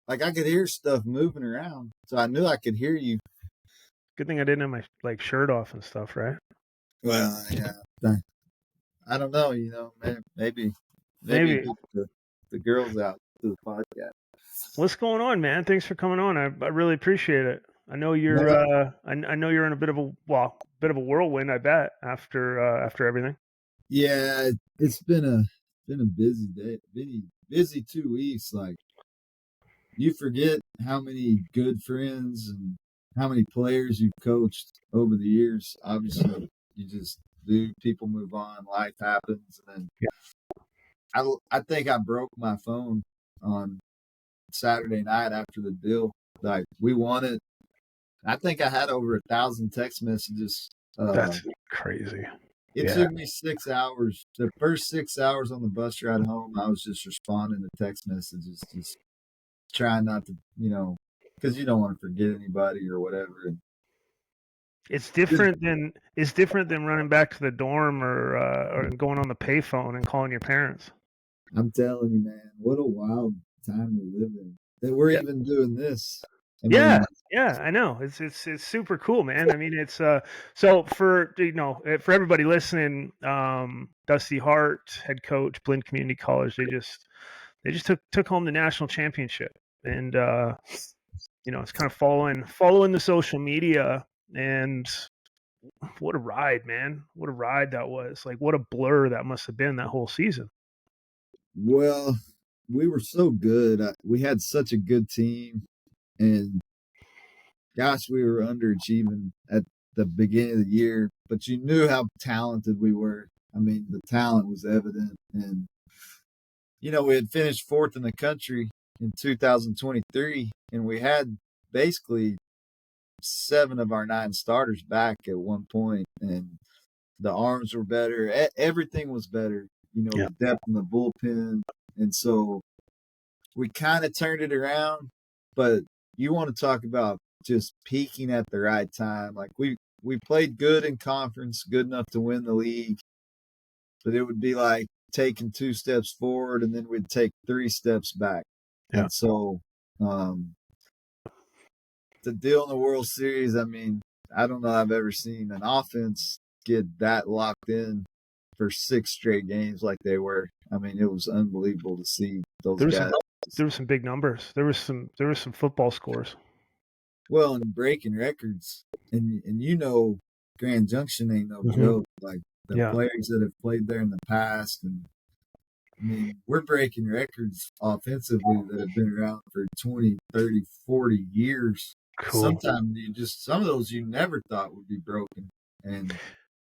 like I could hear stuff moving around, so I knew I could hear you. Good thing I didn't have my shirt off and stuff, right? Well, yeah. I don't know. Maybe Maybe. get the girls out to the podcast. What's going on, man? Thanks for coming on. I really appreciate it. I know you're No, I know you're in a bit of a whirlwind, I bet, after everything. yeah, it's been a busy day, busy 2 weeks. Like you forget how many good friends and how many players you've coached over the years. Obviously, you just do. People move on, life happens, and Yeah. then I think I broke my phone on Saturday night after the deal. Like we won it. I think I had over 1,000 text messages. That's crazy. It Yeah. took me 6 hours. The first 6 hours on the bus ride home, I was just responding to text messages, just trying not to, because you don't want to forget anybody or whatever. And It's different than running back to the dorm or going on the payphone and calling your parents. I'm telling you, man, what a wild time we live in that we're Yeah. even doing this. I Yeah, mean, yeah, I know. It's super cool, man. I mean, it's so for for everybody listening, Dusty Hart, head coach, Blinn Community College, they just took home the national championship, and it's kind of following the social media, and what a ride, man! What a ride that was! Like, what a blur that must have been that whole season. well, we were so good. We had such a good team, and gosh, we were underachieving at the beginning of the year, but you knew how talented we were. I mean, the talent was evident. And, we had finished fourth in the country in 2023, and we had basically 7 of our 9 starters back at one point, and the arms were better. Everything was better, Yeah. the depth in the bullpen. And so we kind of turned it around, but you want to talk about just peaking at the right time. Like we played good in conference, good enough to win the league, but it would be like taking 2 steps forward and then we'd take 3 steps back. Yeah. And so the deal in the World Series, I mean, I don't know I've ever seen an offense get that locked in for 6 straight games like they were. I mean, it was unbelievable to see those guys. There were some big numbers. There were some football scores. Well, and breaking records, and Grand Junction ain't no joke. Like the players that have played there in the past, and I mean, we're breaking records offensively that have been around for 20, 30, 40 years. Cool. Sometimes some of those you never thought would be broken. And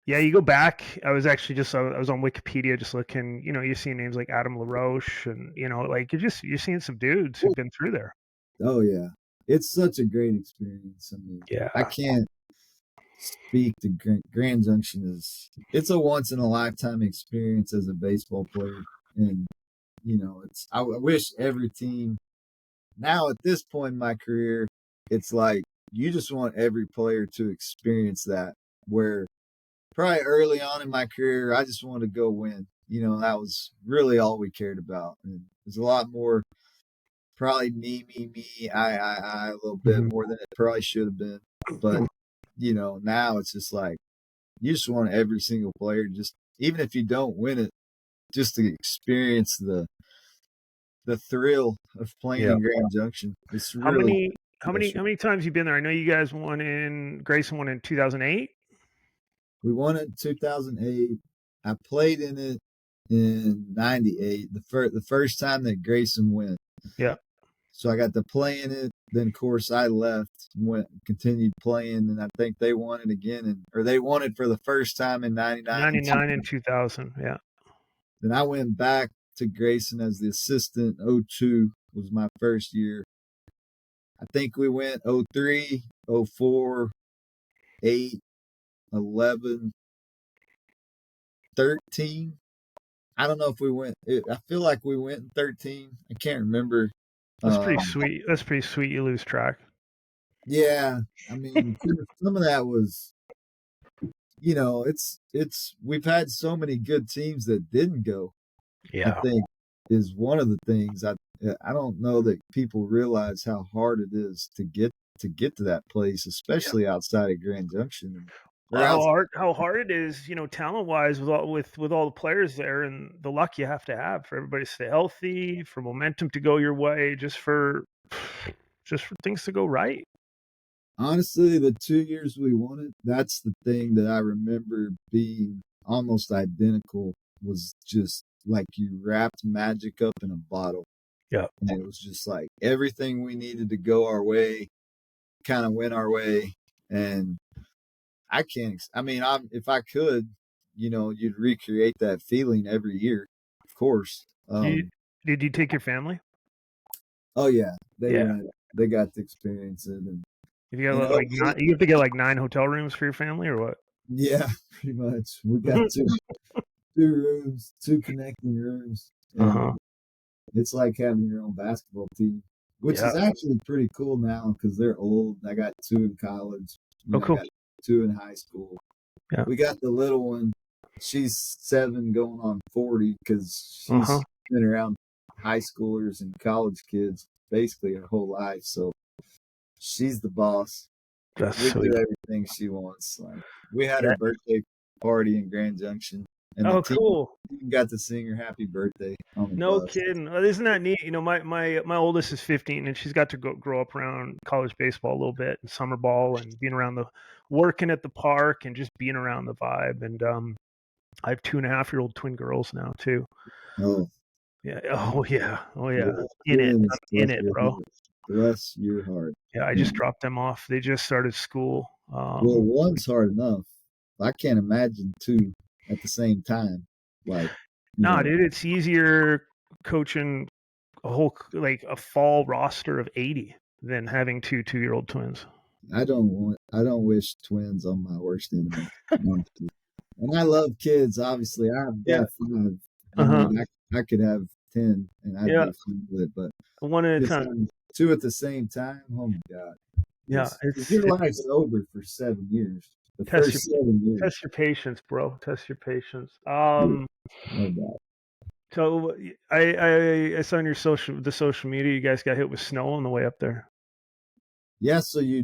yeah, you go back. I was on Wikipedia just looking. You see names like Adam LaRoche, and like you're seeing some dudes who've been through there. Oh yeah, it's such a great experience. I mean, yeah, I can't speak to Grand Junction it's a once in a lifetime experience as a baseball player, and I wish every team now at this point in my career, it's like you just want every player to experience that. Where probably early on in my career, I just wanted to go win. That was really all we cared about. And there's a lot more, probably me, I, a little bit more than it probably should have been. But, now it's just like, you just want every single player, just even if you don't win it, just to experience the thrill of playing in Grand Junction. It's really how many times you been there? I know you guys Grayson won in 2008. We won it in 2008. I played in it in 98, the first time that Grayson went. Yeah. So I got to play in it. Then, of course, I left and continued playing, and I think they won it again, or they won it for the first time in 99. 99 and 2000, yeah. Then I went back to Grayson as the assistant. 02 was my first year. I think we went 03, 04, 8, 11, 13. I don't know if we went. I feel like we went in 13. I can't remember. That's pretty sweet. That's pretty sweet. You lose track. Yeah, I mean, some of that was, it's. We've had so many good teams that didn't go. Yeah. I think is one of the things I don't know that people realize how hard it is to get to that place, Yeah. especially outside of Grand Junction. Or Well, out, how hard it is, talent wise, with all the players there, and the luck you have to have for everybody to stay healthy, for momentum to go your way, just for things to go right. honestly, the 2 years we won it, that's the thing that I remember being almost identical. Was just like you wrapped magic up in a bottle, Yeah. and it was just like everything we needed to go our way kind of went our way. And I can't. I mean, if I could, you'd recreate that feeling every year, of course. You, did you take your family? Oh yeah, they Yeah. went. They got to experience it, and If you got like hopefully, nine, you have to get like 9 hotel rooms for your family, or what? yeah, pretty much. We got two rooms, two connecting rooms, Uh-huh. and it's like having your own basketball team, which Yeah. is actually pretty cool now because they're old. I got two in college. Oh, I cool. got two in high school. Yeah. We got the little one. She's 7 going on 40 because she's Uh-huh. been around high schoolers and college kids basically her whole life. So she's the boss. That's We sweet. do everything she wants. Like we had her Yeah. birthday party in Grand Junction, and the Oh, team cool. got to sing her happy birthday on the No bus. kidding. Isn't that neat? My oldest is 15, and she's got to grow up around college baseball a little bit and summer ball and being around working at the park and just being around the vibe. And I have 2.5-year-old twin girls now too. Oh, Yeah. Oh yeah. Oh yeah. yeah. In it. Twins, I'm in it, bro. bless your heart. Yeah. I Yeah. just dropped them off. They just started school. Well, one's hard enough. I can't imagine two at the same time. Like, you Nah, know, dude, it's easier coaching like a fall roster of 80 than having 2 2-year-old twins. I don't wish twins on my worst enemy. Honestly. And I love kids, obviously. I've Yeah. got 5. I Uh-huh. mean, I could have 10 and I'd Yeah. be fine with it, but One at a just time. having two at the same time, oh my God. Yeah. Your life's over for 7 years. The Test first 7 years. your patience, bro. Test your patience. Yeah, no doubt. So I saw on your social media, you guys got hit with snow on the way up there. Yeah, so you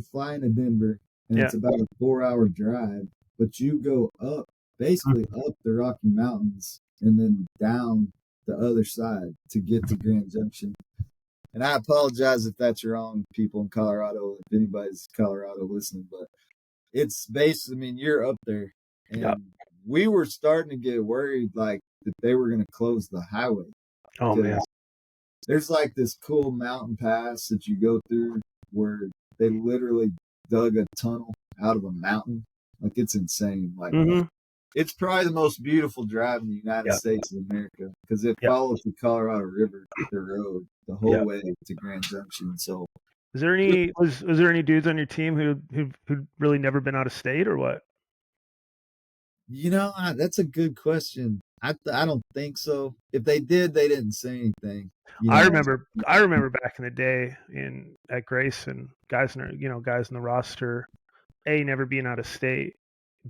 fly into Denver, and Yeah. it's about a 4-hour drive, but you go up, basically up the Rocky Mountains, and then down the other side to get to Grand Junction. And I apologize if that's wrong, people in Colorado, if anybody's Colorado listening, but it's basically, I mean, you're up there, Yeah. and we were starting to get worried, like that they were going to close the highway Oh man. because there's like this cool mountain pass that you go through where they literally dug a tunnel out of a mountain. Like it's insane. Like Mm-hmm. it's probably the most beautiful drive in the United Yeah. States of America because it Yeah. follows the Colorado River, the road, the whole Yeah. way to Grand Junction. So Was there any dudes on your team who really never been out of state or what? that's a good question. I don't think so. If they did, they didn't say anything. I remember back in the day at Grayson, guys in the roster, A, never being out of state,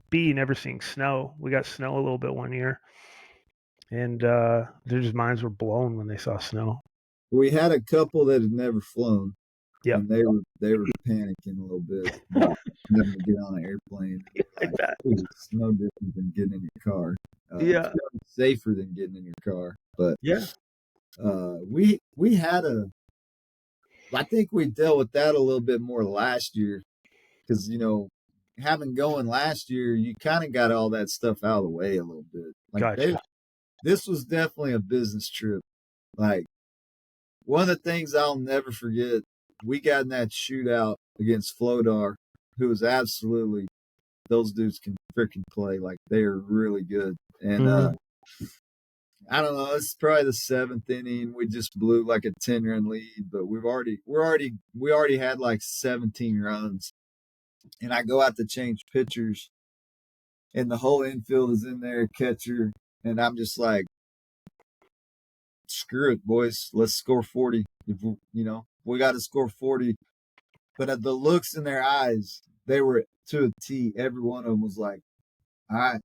B, never seeing snow. We got snow a little bit one year, and their just minds were blown when they saw snow. We had a couple that had never flown, Yep. and they were panicking a little bit about having to get on an airplane. I bet. It's no different than getting in your car. Yeah. It's safer than getting in your car. But Yeah. we had I think we dealt with that a little bit more last year because having going last year, you kind of got all that stuff out of the way a little bit. Like Gotcha. this was definitely a business trip. Like one of the things I'll never forget, we got in that shootout against Flodar, who was absolutely, those dudes can freaking play. Like they are really good. And I don't know, it's probably the 7th inning. We just blew like a 10-run lead, but we already had like 17 runs. And I go out to change pitchers, and the whole infield is in there, catcher, and I'm just like, screw it, boys. Let's score 40. If we got to score 40. But at the looks in their eyes, they were to a T. Every one of them was like, all right,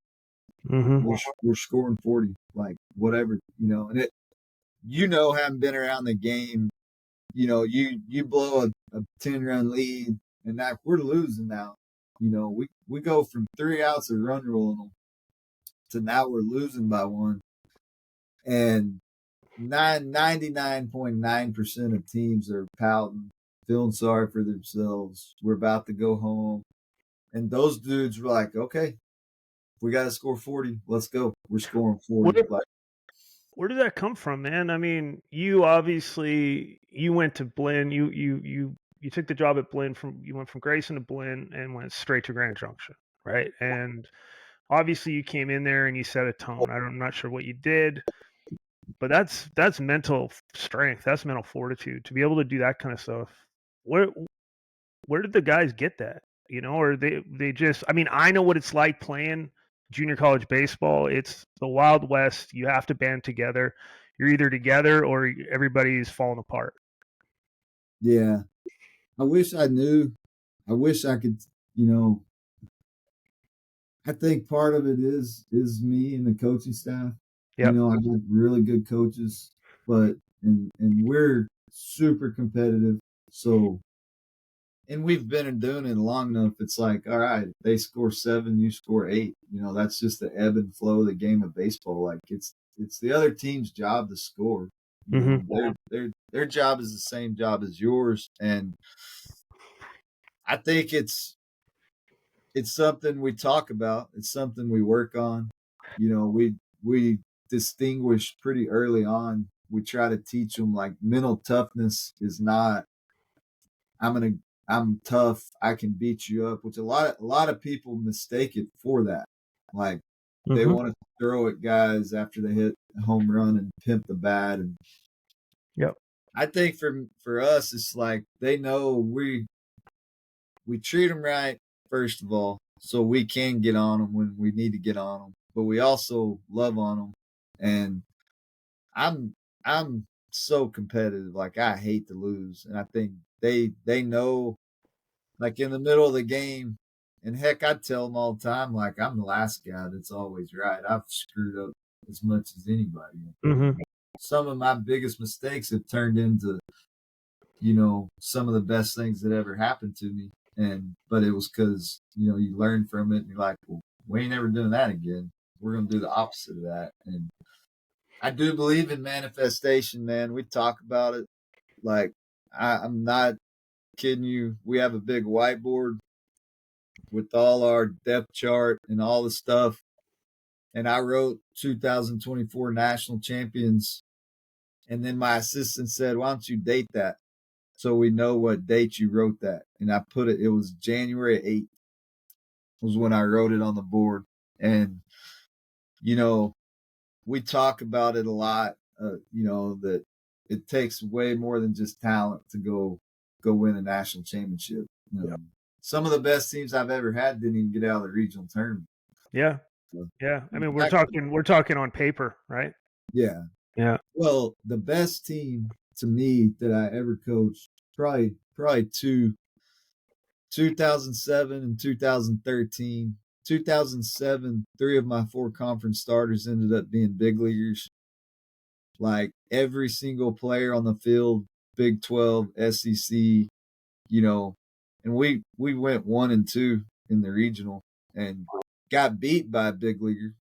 we're scoring 40, like whatever, and having been around the game, you blow a 10-run lead, and that we're losing now. We go from 3 outs of run ruling to now we're losing by 1, and 99.9% of teams are pouting, feeling sorry for themselves. We're about to go home, and those dudes were like, "Okay, we got to score 40. Let's go. We're scoring 40." Where did that come from, man? I mean, you obviously went to Blinn. You took the job at Blinn you went from Grayson to Blinn and went straight to Grand Junction, right? And obviously you came in there and you set a tone. I'm not sure what you did, but that's mental strength. That's mental fortitude to be able to do that kind of stuff. Where did the guys get that? Or they just, I mean, I know what it's like playing junior college baseball. It's the Wild West. You have to band together. You're either together or everybody's falling apart. Yeah. I wish I knew. I wish I could, I think part of it is me and the coaching staff. Yep. I have really good coaches, but and we're super competitive. So, and we've been doing it long enough. It's like, all right, they score 7, you score 8. That's just the ebb and flow of the game of baseball. Like it's the other team's job to score. Their job is the same job as yours, and I think it's something we talk about. It's something we work on. We distinguish pretty early on. We try to teach them like mental toughness is not I'm tough, I can beat you up, which a lot of people mistake it for that. Like they want to throw at guys after they hit a home run and pimp the bat. And yep. I think for us, it's like they know we treat them right first of all, so we can get on them when we need to get on them, but we also love on them. And I'm so competitive. Like I hate to lose, and I think they know. Like in the middle of the game, and heck, I tell them all the time, like I'm the last guy that's always right. I've screwed up as much as anybody. Some of my biggest mistakes have turned into, some of the best things that ever happened to me. But it was because, you learn from it and you're like, well, we ain't ever doing that again. We're going to do the opposite of that. And I do believe in manifestation, man. We talk about it. Like, I'm not kidding you. We have a big whiteboard with all our depth chart and all the stuff. And I wrote 2024 national champions. And then my assistant said, why don't you date that? So we know what date you wrote that. And I put it was January 8th was when I wrote it on the board. And, we talk about it a lot, that it takes way more than just talent to go win a national championship. Some of the best teams I've ever had didn't even get out of the regional tournament. Yeah. Yeah. I mean, we're talking on paper, right? Yeah. Yeah. Well, the best team to me that I ever coached, probably 2007 and 2013. 2007, 3 of my 4 conference starters ended up being big leaguers. Like every single player on the field, Big 12, SEC, and we went 1-2 in the regional and got beat by a big leaguer,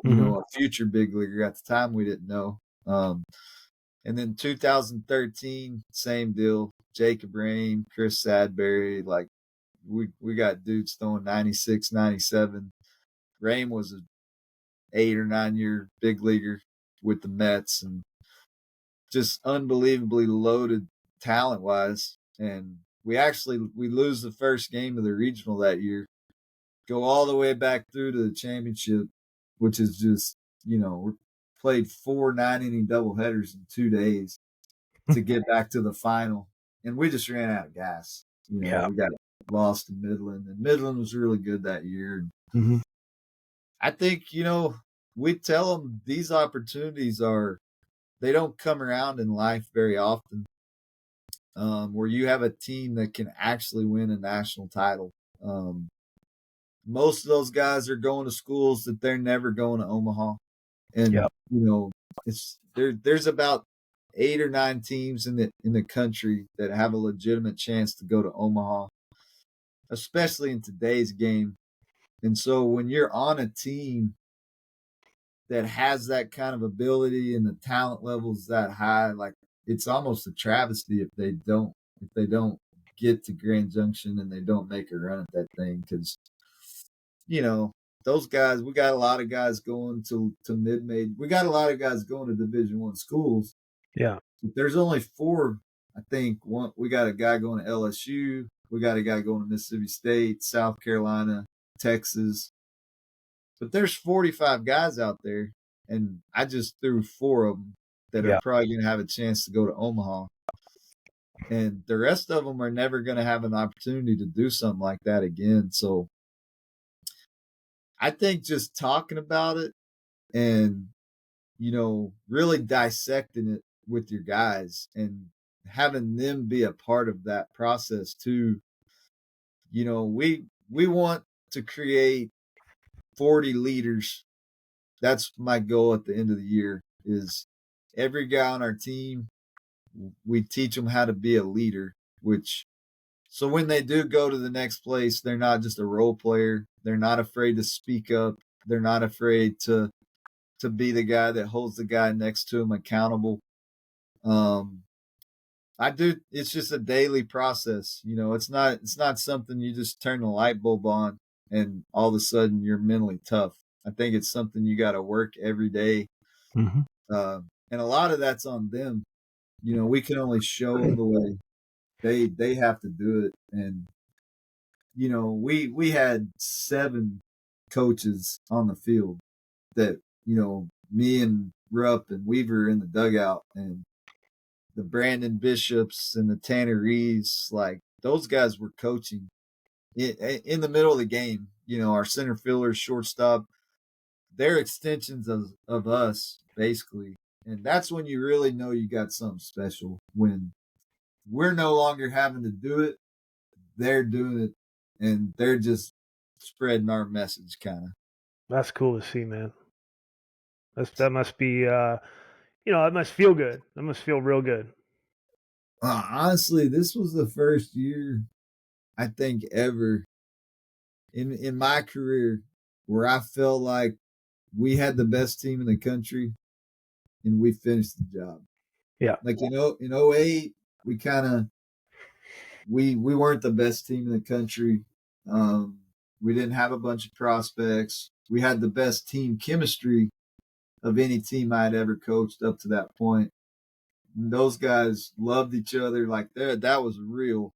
a future big leaguer. At the time, we didn't know. And then 2013, same deal. Jacob Rain, Chris Sadberry, like we got dudes throwing 96, 97. Rain was an 8 or 9 year big leaguer with the Mets and just unbelievably loaded talent wise. And we lose the first game of the regional that year, go all the way back through to the championship, which is just, we played 4 9-inning doubleheaders in 2 days to get back to the final. And we just ran out of gas. We got lost in Midland, and Midland was really good that year. I think, we tell them these opportunities they don't come around in life very often, where you have a team that can actually win a national title. Most of those guys are going to schools that they're never going to Omaha. And, it's there's about 8 or 9 teams in the country that have a legitimate chance to go to Omaha, especially in today's game. And so when you're on a team that has that kind of ability and the talent levels that high, like it's almost a travesty if they don't get to Grand Junction and they don't make a run at that thing, because those guys, we got a lot of guys going to mid-major. We got a lot of guys going to Division I schools. Yeah. But there's only 4, I think. We got a guy going to LSU. We got a guy going to Mississippi State, South Carolina, Texas. But there's 45 guys out there, and I just threw 4 of them that are probably going to have a chance to go to Omaha. And the rest of them are never going to have an opportunity to do something like that again. So I think just talking about it and, really dissecting it with your guys and having them be a part of that process too. We want to create 40 leaders. That's my goal at the end of the year, is every guy on our team, we teach them how to be a leader, so when they do go to the next place, they're not just a role player. They're not afraid to speak up. They're not afraid to be the guy that holds the guy next to him accountable. It's just a daily process. It's not something you just turn the light bulb on and all of a sudden you're mentally tough. I think it's something you got to work every day. Mm-hmm. And a lot of that's on them. We can only show them the way. They have to do it. And, we had 7 coaches on the field that, me and Rupp and Weaver in the dugout, and the Brandon Bishops and the Tanner Reeves, like those guys were coaching in the middle of the game. Our center fielders, shortstop, they're extensions of us, basically. And that's when you really know you got something special, when we're no longer having to do it. They're doing it, and they're just spreading our message, kind of. That's cool to see, man. That must be, it must feel good. That must feel real good. Honestly, this was the first year, I think, ever in my career where I felt like we had the best team in the country and we finished the job. Yeah. Like, in 08, we kind of, we weren't the best team in the country. We didn't have a bunch of prospects. We had the best team chemistry of any team I'd ever coached up to that point. And those guys loved each other. Like, that was real.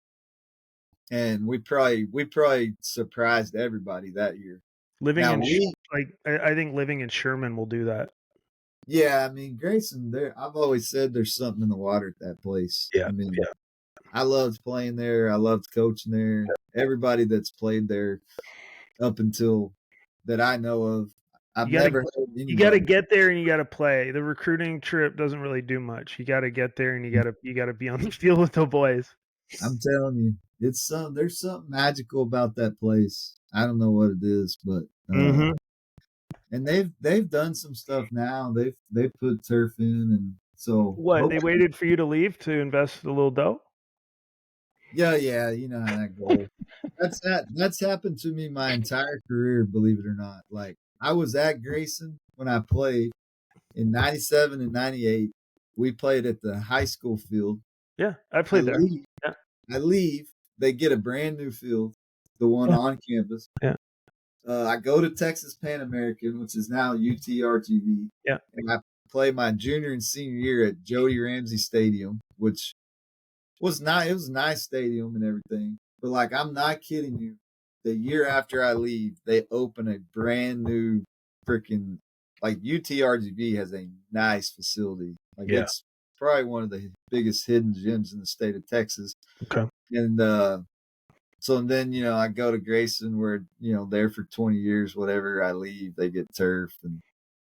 And we probably surprised everybody that year. I think living in Sherman will do that. Yeah, I mean, Grayson, I've always said there's something in the water at that place. Yeah. I mean, I loved playing there. I loved coaching there. Everybody that's played there up until that I know of, I've never heard anybody. You got to get there and you got to play. The recruiting trip doesn't really do much. You got to get there and you got to be on the field with the boys. I'm telling you, there's something magical about that place. I don't know what it is, but and they've done some stuff now. They've put turf in, and so what, they waited for you to leave to invest a little dough? Yeah, you know how that goes. That's happened to me my entire career, believe it or not. Like, I was at Grayson when I played in 97 and 98. We played at the high school field. Yeah, I played there. I leave. They get a brand new field, the one on campus. Yeah. I go to Texas Pan American, which is now UTRGV. Yeah. And I play my junior and senior year at Jody Ramsey Stadium, which was nice. It was a nice stadium and everything. But, like, I'm not kidding you. The year after I leave, they open a brand new freaking, like, UTRGV has a nice facility. Like, it's probably one of the biggest hidden gems in the state of Texas. Okay. And so then, I go to Grayson where, there for 20 years, whatever, I leave, they get turf. And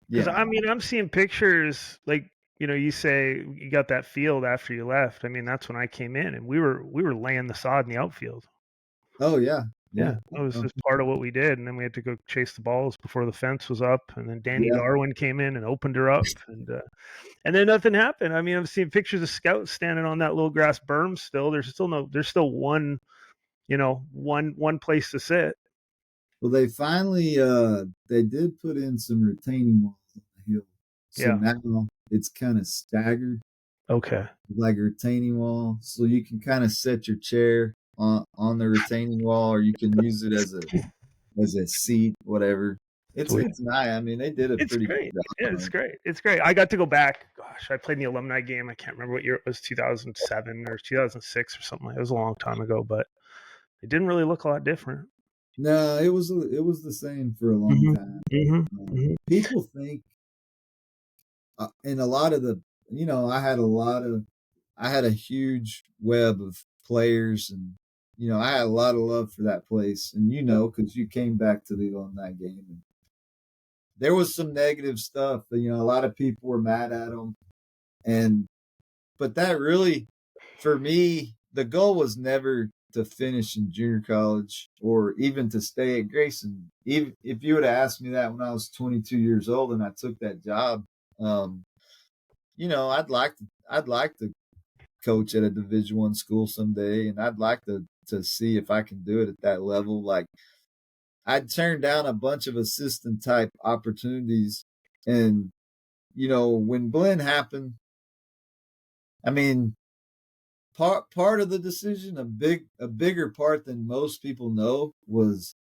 because I mean, I'm seeing pictures, like, you say you got that field after you left. I mean, that's when I came in and we were laying the sod in the outfield. Oh yeah. Yeah, that was just part of what we did, and then we had to go chase the balls before the fence was up, and then Danny Darwin came in and opened her up, and then nothing happened. I mean, I've seen pictures of scouts standing on that little grass berm still. There's still one, one place to sit. Well, they finally they did put in some retaining walls on the hill, so now it's kind of staggered. Okay. Like a retaining wall, so you can kind of set your chair on the retaining wall, or you can use it as a seat, whatever. It's nice. I mean, they did a pretty great. good Yeah, it's great. It's great. I got to go back. Gosh, I played in the alumni game. I can't remember what year it was, 2007 or 2006 or something. It was a long time ago, but it didn't really look a lot different. No, it was the same for a long time. People think, and a lot of the, I had a huge web of players, and I had a lot of love for that place, and because you came back to the alumni game, and there was some negative stuff. A lot of people were mad at them, but that really, for me, the goal was never to finish in junior college or even to stay at Grayson. Even if you would have asked me that when I was 22 years old and I took that job, I'd like to coach at a Division I school someday, and I'd like to see if I can do it at that level. Like, I'd turned down a bunch of assistant type opportunities, and when Blinn happened, I mean, part of the decision, a bigger part than most people know, was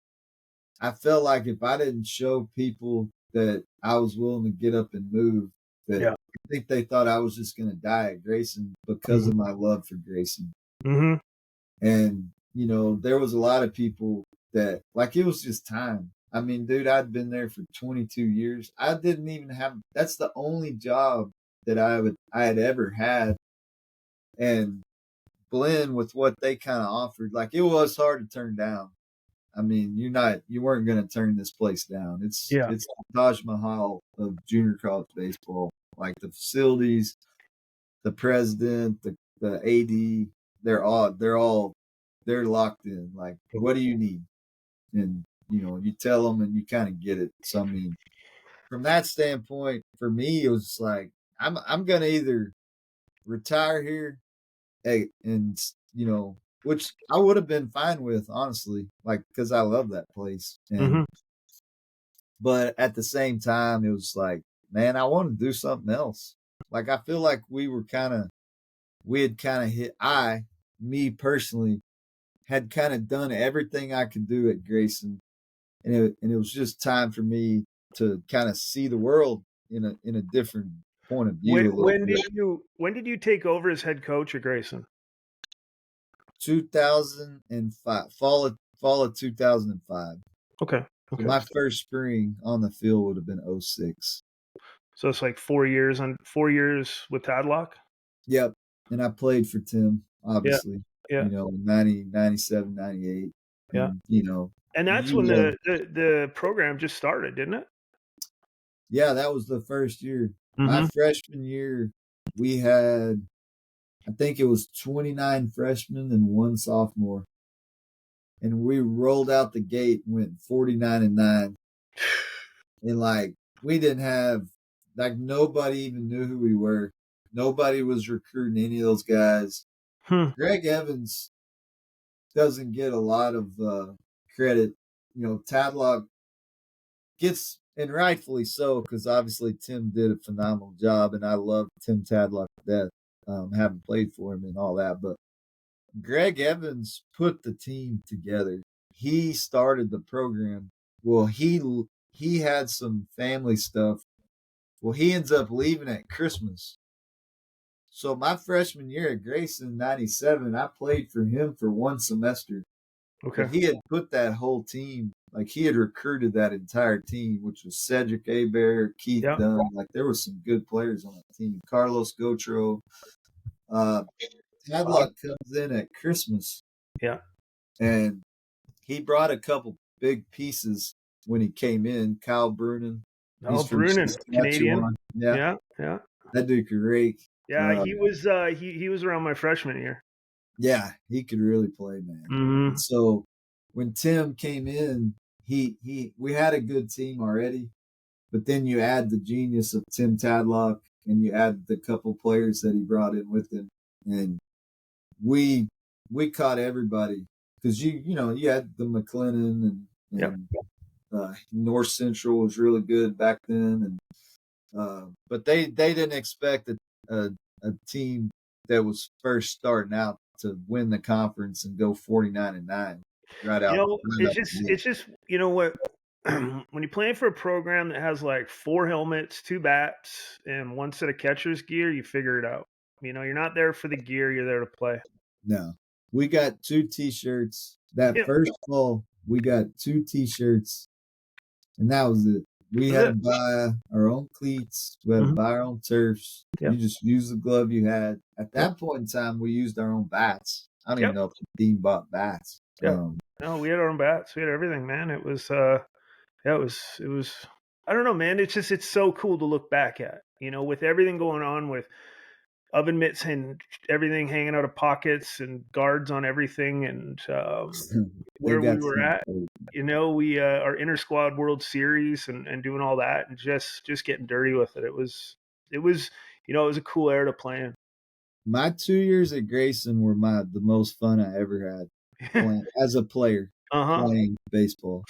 I felt like if I didn't show people that I was willing to get up and move, that I think they thought I was just going to die at Grayson because of my love for Grayson. And there was a lot of people that, like, it was just time. I mean, dude, I'd been there for 22 years. I didn't even have. That's the only job that I had ever had, and Blinn, with what they kind of offered, like, it was hard to turn down. I mean, you weren't going to turn this place down. It's the Taj Mahal of junior college baseball. Like, the facilities, the president, the AD, they're locked in. Like, what do you need? And you tell them, and you kind of get it. So, I mean, from that standpoint, for me, it was like, I'm going to either retire here, and which I would have been fine with, honestly, like, because I love that place. And but at the same time, it was like, man, I want to do something else. Like, I feel like we had kind of hit. Me personally, had kind of done everything I could do at Grayson, and it was just time for me to kind of see the world in a different point of view. When did you take over as head coach at Grayson? 2005, fall of 2005. Okay. So my first spring on the field would have been 06. So it's like 4 years with Tadlock? Yep. And I played for Tim, obviously. Yeah. 90, 97, 98. Yeah. And, and that's when the program just started, didn't it? Yeah, that was the first year. My freshman year, we had, I think it was 29 freshmen and one sophomore. And we rolled out the gate and went 49-9. And, like, we didn't have, like, nobody even knew who we were. Nobody was recruiting any of those guys. Greg Evans doesn't get a lot of credit. Tadlock gets, and rightfully so, because obviously Tim did a phenomenal job, and I love Tim Tadlock to death, having played for him and all that. But Greg Evans put the team together. He started the program. Well, he had some family stuff. Well, he ends up leaving at Christmas. So my freshman year at Grayson, 97, I played for him for one semester. Okay. But he had put that whole team, like, he had recruited that entire team, which was Cedric Hebert, Keith Dunn. Like, there were some good players on that team. Carlos Gotro. Tadlock comes in at Christmas. Yeah. And he brought a couple big pieces when he came in. Kyle Brunin. Brunin, Canadian. Yeah. That dude could rake. Yeah, he was around my freshman year. Yeah, he could really play, man. So when Tim came in, we had a good team already, but then you add the genius of Tim Tadlock and you add the couple players that he brought in with him, and we caught everybody because you had the McLennan Yep. and North Central was really good back then, and but they didn't expect a team that was first starting out to win the conference and go 49-9 right You out. know, Right it's out just it's just you know what when you're playing for a program that has like 4 helmets, 2 bats, and 1 set of catcher's gear, you figure it out. You know, you're not there for the gear, you're there to play. No, we got 2 T-shirts that Yeah, first fall. We got 2 T-shirts, and that was it. We that's had to it. buy our own cleats. We had to Mhm. buy our own turfs. Yep, You just use the glove you had. At yep, that point in time, we used our own bats. I don't even yep, know if the team bought bats. yep. No, we had our own bats, we had everything, man. It was, yeah, it was I don't know, man, it's so cool to look back at, you know, with everything going on with oven mitts and everything hanging out of pockets and guards on everything and, They where we got were some. at. You know, we our inter squad World Series and doing all that and just getting dirty with it. It was it was a cool era to play in. My 2 years at Grayson were the most fun I ever had playing as a player, Uh-huh. playing baseball.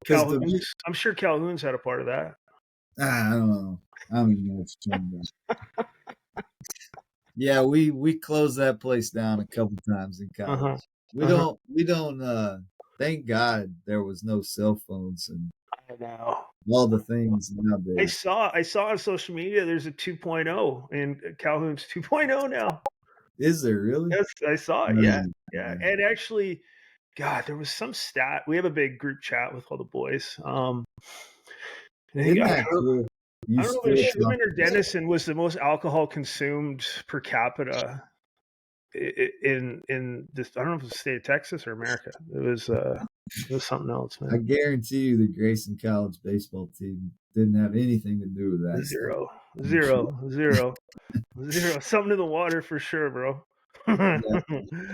Because I'm sure Calhoun's had a part of that. I don't know. I don't even know what you're talking about. Yeah, we closed that place down a couple times in Uh-huh. college. Uh-huh. We don't thank God there was no cell phones and I know. all the things nowadays. I saw on social media there's a 2.0 and Calhoun's 2.0 now. Is there really? Yes, I saw it. Yeah. No, Yeah. no. And actually, God, there was some stat. We have a big group chat with all the boys. I think Isn't that cool? I You don't know if it still was talk Sherman or Dennison was the most alcohol consumed per capita in this. I don't know if it was the state of Texas or America. It was something else, I man. guarantee you the Grayson College baseball team didn't have anything to do with that stuff. Zero, I'm sure. zero, zero, zero. Something in the water for sure, bro. Yeah.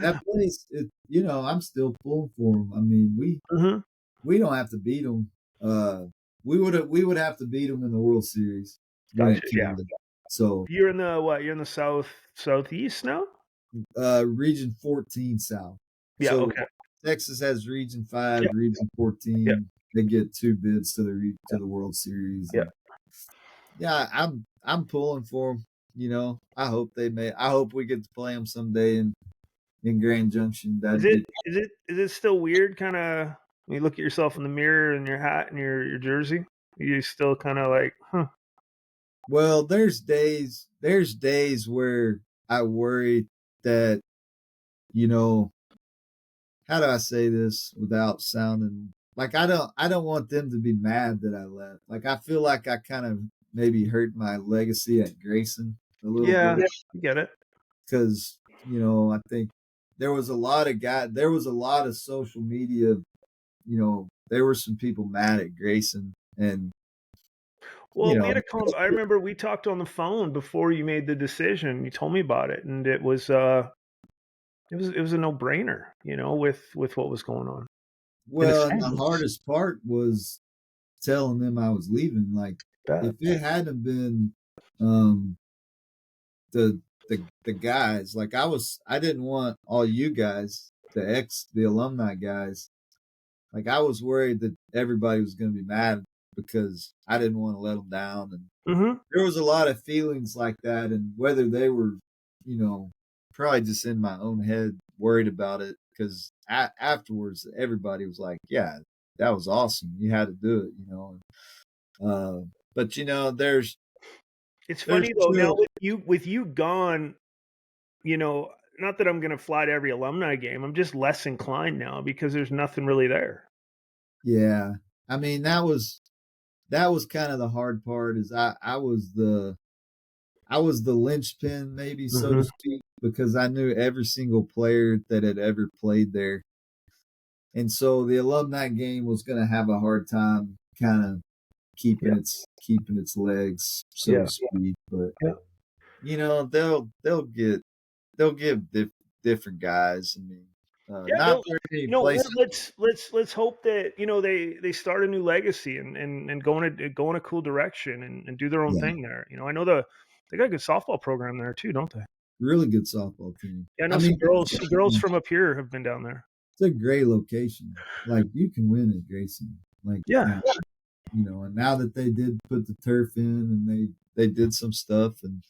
That place, I'm still pulling for them. I mean, Hmm. we don't have to beat them. We would have to beat them in the World Series when Gotcha. it Yeah. counted. So, You're in the what? You're in the southeast now. Region 14 South. Yeah. So Okay. Texas has Region 5, Yep. Region Yep. 14. They get 2 bids to the World Series, Yep. and yeah, I'm pulling for them. I hope we get to play them someday in Grand Junction. Is That'd it be is it is it still weird? Kind of when you look at yourself in the mirror and your hat and your jersey. You still kind of like, huh? well. There's days where I worry that you know how do I say this without sounding like I don't want them to be mad that I left. Like I feel like I kind of maybe hurt my legacy at Grayson a little Yeah, bit you get it. because I think there was a lot of social media. There were some people mad at Grayson, and you Well, we know, had a I remember we talked on the phone before you made the decision. You told me about it, and it was a no brainer, with what was going on in a well, and the sense. hardest part was telling them I was leaving. Like That. if it hadn't been um the the guys, like I didn't want all you guys, the alumni guys, like I was worried that everybody was going to be mad because I didn't want to let them down, and Hmm. there was a lot of feelings like that, and whether they were, you know, probably just in my own head worried about it because afterwards everybody was like, "Yeah, that was awesome. You had to do it." But It's there's funny though. Now still, with you gone, you know, not that I'm going to fly to every alumni game. I'm just less inclined now because there's nothing really there. yeah. I mean, that was kind of the hard part. Is I was the linchpin, maybe so to Hmm. speak, because I knew every single player that had ever played there. And so the alumni game was going to have a hard time kind of keeping Yeah. its legs, so Yeah. to speak. But Yeah. they'll give different guys. I mean, Yeah, not no, very many places. let's hope that they start a new legacy and go in a cool direction and do their own Yeah, thing there. I know they got a good softball program there too, don't they? really good softball team. Yeah, I know I mean, some girls from up here have been down there. it's a great location. Like you can win at Grayson. Like Yeah. and and now that they did put the turf in and they did some stuff and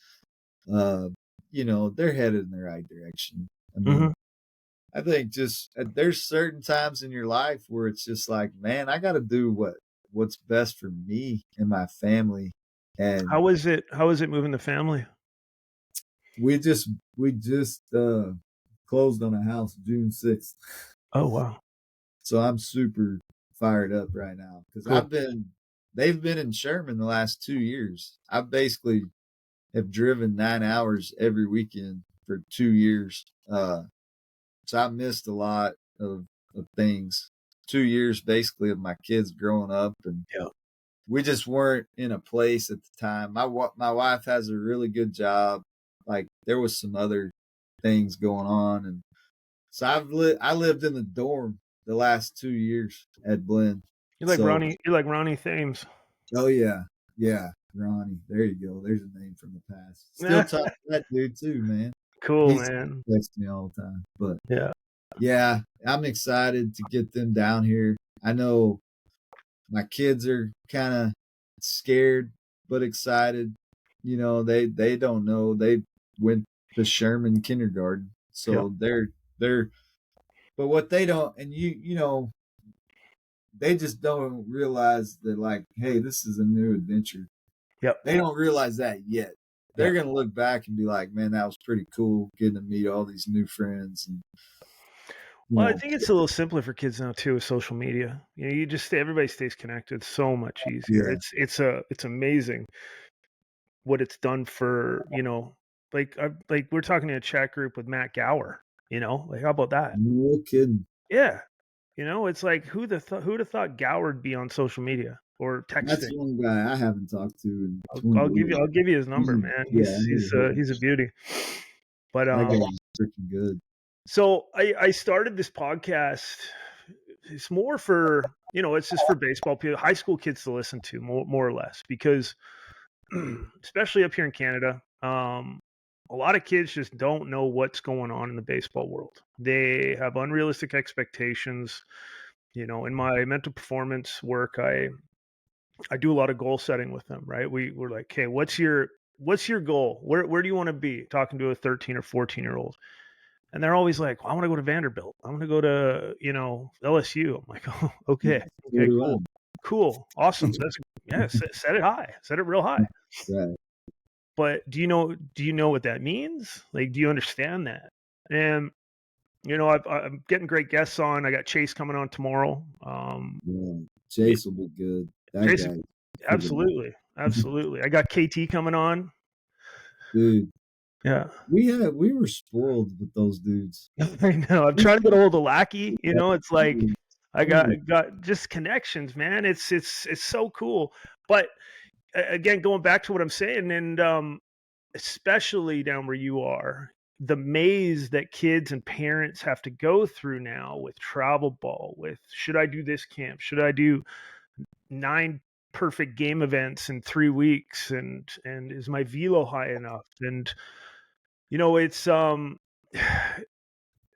uh, they're headed in the right direction. I Hmm. mean, I think just there's certain times in your life where it's just like, man, I got to do what's best for me and my family. And How is it moving the family? we just closed on a house June 6th. Oh, wow. So I'm super fired up right now because Cool. they've been in Sherman the last 2 years. I basically have driven 9 hours every weekend for 2 years. So I missed a lot of things. 2 years basically of my kids growing up, and Yeah. we just weren't in a place at the time. My wife has a really good job. Like there was some other things going on, and so I lived in the dorm the last 2 years at Blinn. So You're like Ronnie Thames. oh yeah, Ronnie. There you go. There's a name from the past. Still talk to that dude too, man. Cool, He's man. texting me all the time, but Yeah. yeah, I'm excited to get them down here. I know my kids are kind of scared but excited. They don't know. They went to Sherman kindergarten, Yeah. so they're but what they don't and they just don't realize that like, hey, this is a new adventure. Yep. They don't realize that yet. Yeah. They're gonna look back and be like, man, that was pretty cool getting to meet all these new friends and you Well, I know, think it's a little simpler for kids now too with social media. You just everybody stays connected so much easier. yeah. It's amazing what it's done for, like we're talking in a chat group with Matt Gower, like how about that? No kidding. Yeah. It's like who'd have thought Gower would be on social media or That's texting? one guy I haven't talked to in 20 years. I'll give you his number, He's man. yeah, he's He's a beauty. But that guy's freaking good. so I started this podcast. It's more for it's just for baseball people, high school kids to listen to more or less because especially up here in Canada, a lot of kids just don't know what's going on in the baseball world. They have unrealistic expectations. In my mental performance work, I do a lot of goal setting with them. Right? We're like, okay, what's your goal? Where do you want to be? Talking to a 13 or 14-year old. And they're always like, well, I want to go to Vanderbilt. I want to go to, LSU. I'm like, oh, okay. So Okay, do I. cool. Cool. Awesome. Set it high. Set it real high. Right. But do you know what that means? Like, do you understand that? And, I'm getting great guests on. I got Chase coming on tomorrow. Yeah. Yeah, Chase will be good. That Chase, guy freaking absolutely. Absolutely. I got KT coming on. dude. Yeah. We were spoiled with those dudes. I know. I'm trying to get a hold of Lackey. It's like I got Dude, got just connections, man. It's so cool. But again, going back to what I'm saying, and especially down where you are, the maze that kids and parents have to go through now with travel ball, with should I do this camp? Should I do 9 perfect game events in 3 weeks? And is my velo high enough? And it's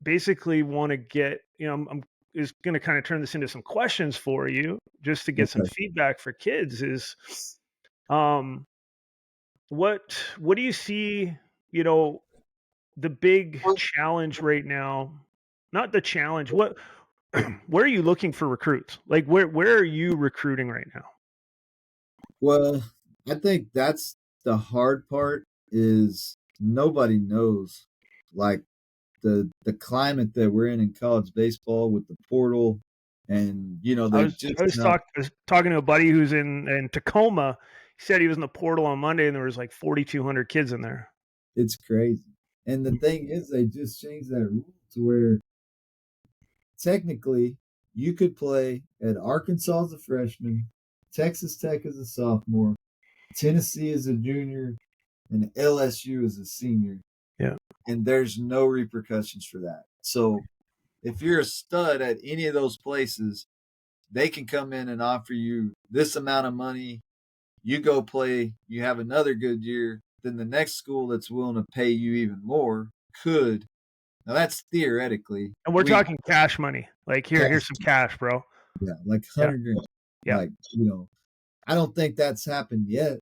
basically want to get, I'm is going to kind of turn this into some questions for you just to get some okay. feedback for kids is um what do you see, you know, the big challenge right now, not the challenge, what where are you looking for recruits? Like where are you recruiting right now? Well, I think that's the hard part is nobody knows like the climate that we're in college baseball with the portal and I they've was I just was, talk, I was talking to a buddy who's in Tacoma. He said he was in the portal on Monday and there was like 4,200 kids in there. it's crazy. And the thing is they just changed that rule to where technically you could play at Arkansas as a freshman, Texas Tech as a sophomore, Tennessee as a junior, and LSU as a senior. Yeah. And there's no repercussions for that. So if you're a stud at any of those places, they can come in and offer you this amount of money. You go play, you have another good year, then the next school that's willing to pay you even more could. Now that's theoretically. And we're talking cash money. Like here's some cash, bro. Yeah, like Yeah. 100 grand. Yeah. Like, I don't think that's happened yet.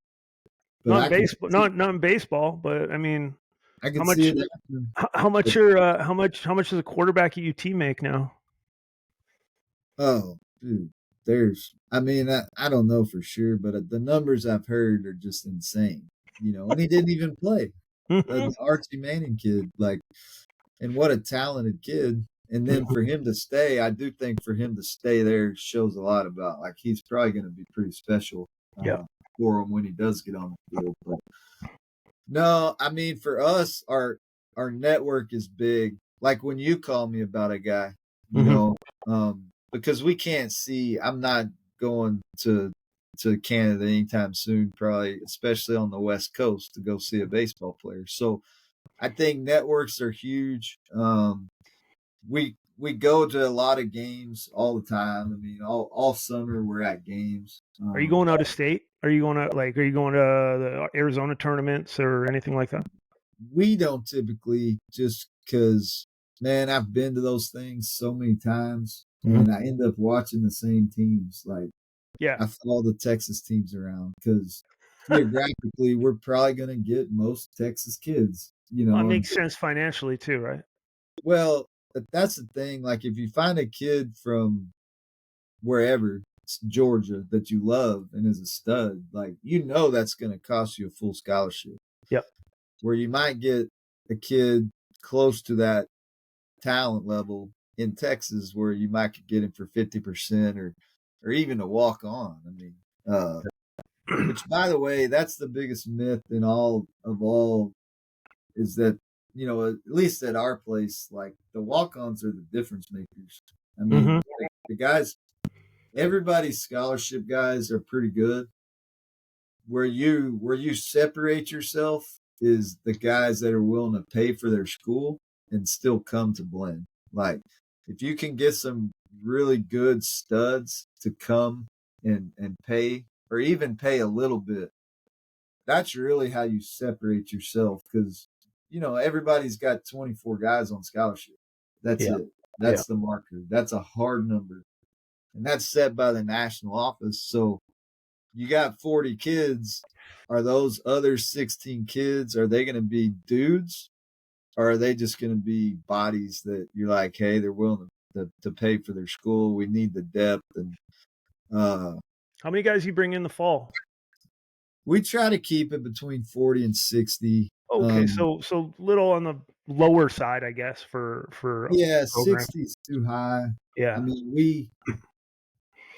But Not in baseball, not in baseball, but I mean, I how can much see it happening. how much how much does a quarterback at UT make now? Oh, dude, I don't know for sure, but the numbers I've heard are just insane. And he didn't even play. The Archie Manning kid, like, and what a talented kid. And then for him to stay, I do think for him to stay there shows a lot about, like, he's probably going to be pretty special for him when he does get on the field. But no, I mean, for us, our network is big. Like when you call me about a guy, because we can't see. I'm not going to Canada anytime soon, probably, especially on the West Coast, to go see a baseball player. So I think networks are huge. We go to a lot of games all the time. I mean, all summer we're at games. Are you going out of state? Are you going to the Arizona tournaments or anything like that? We don't typically, just because, man, I've been to those things so many times, and I end up watching the same teams. Like, I follow the Texas teams around because geographically, we're probably going to get most Texas kids. Well, it makes sense financially too, right? Well, that's the thing. Like, if you find a kid from wherever, Georgia, that you love and is a stud, like, that's going to cost you a full scholarship. Yep. Where you might get a kid close to that talent level in Texas, where you might could get him for 50% or even a walk on. I mean, which, by the way, that's the biggest myth in all, is that, at least at our place, like, the walk-ons are the difference makers. I mean, the guys, everybody's scholarship guys are pretty good. Where you separate yourself is the guys that are willing to pay for their school and still come to Blinn. Like, if you can get some really good studs to come and pay, or even pay a little bit, that's really how you separate yourself. Because everybody's got 24 guys on scholarship. That's it. That's the marker. That's a hard number, and that's set by the national office. So you got 40 kids. Are those other 16 kids, are they going to be dudes, or are they just going to be bodies that you're like, hey, they're willing to pay for their school? We need the depth. And how many guys you bring in the fall? We try to keep it between 40 and 60. Okay, so little on the lower side, I guess, for 60 is too high. Yeah. I mean,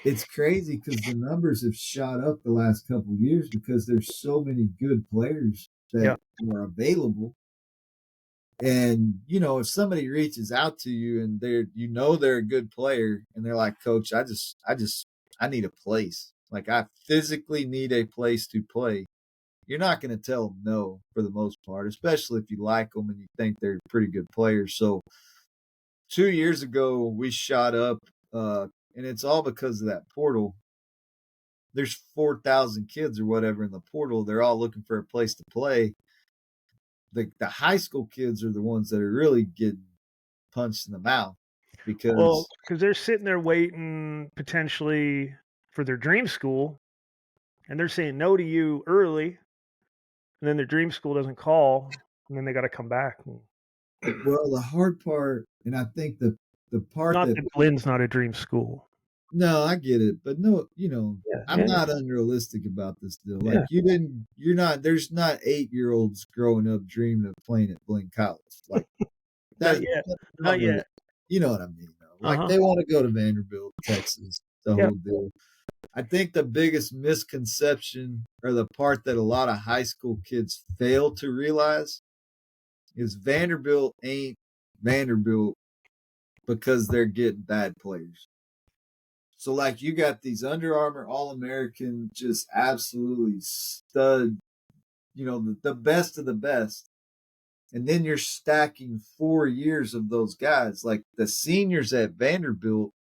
it's crazy because the numbers have shot up the last couple of years because there's so many good players that are available. And, if somebody reaches out to you and they're a good player, and they're like, Coach, I need a place. Like, I physically need a place to play. You're not going to tell them no for the most part, especially if you like them and you think they're pretty good players. So 2 years ago, we shot up, and it's all because of that portal. There's 4,000 kids or whatever in the portal. They're all looking for a place to play. The high school kids are the ones that are really getting punched in the mouth because they're sitting there waiting potentially for their dream school, and they're saying no to you early, and then their dream school doesn't call, and then they got to come back. Well, the hard part, and I think the part not that Blinn's not a dream school. No, I get it, but no, I'm not unrealistic about this deal. Like, there's not 8-year-olds growing up dreaming of playing at Blinn College. Like, not yet. You know what I mean, though. Like, they want to go to Vanderbilt, Texas, the whole deal. I think the biggest misconception, or the part that a lot of high school kids fail to realize, is Vanderbilt ain't Vanderbilt because they're getting bad players. So, like, you got these Under Armour All-American, just absolutely stud, the best of the best. And then you're stacking 4 years of those guys. Like the seniors at Vanderbilt,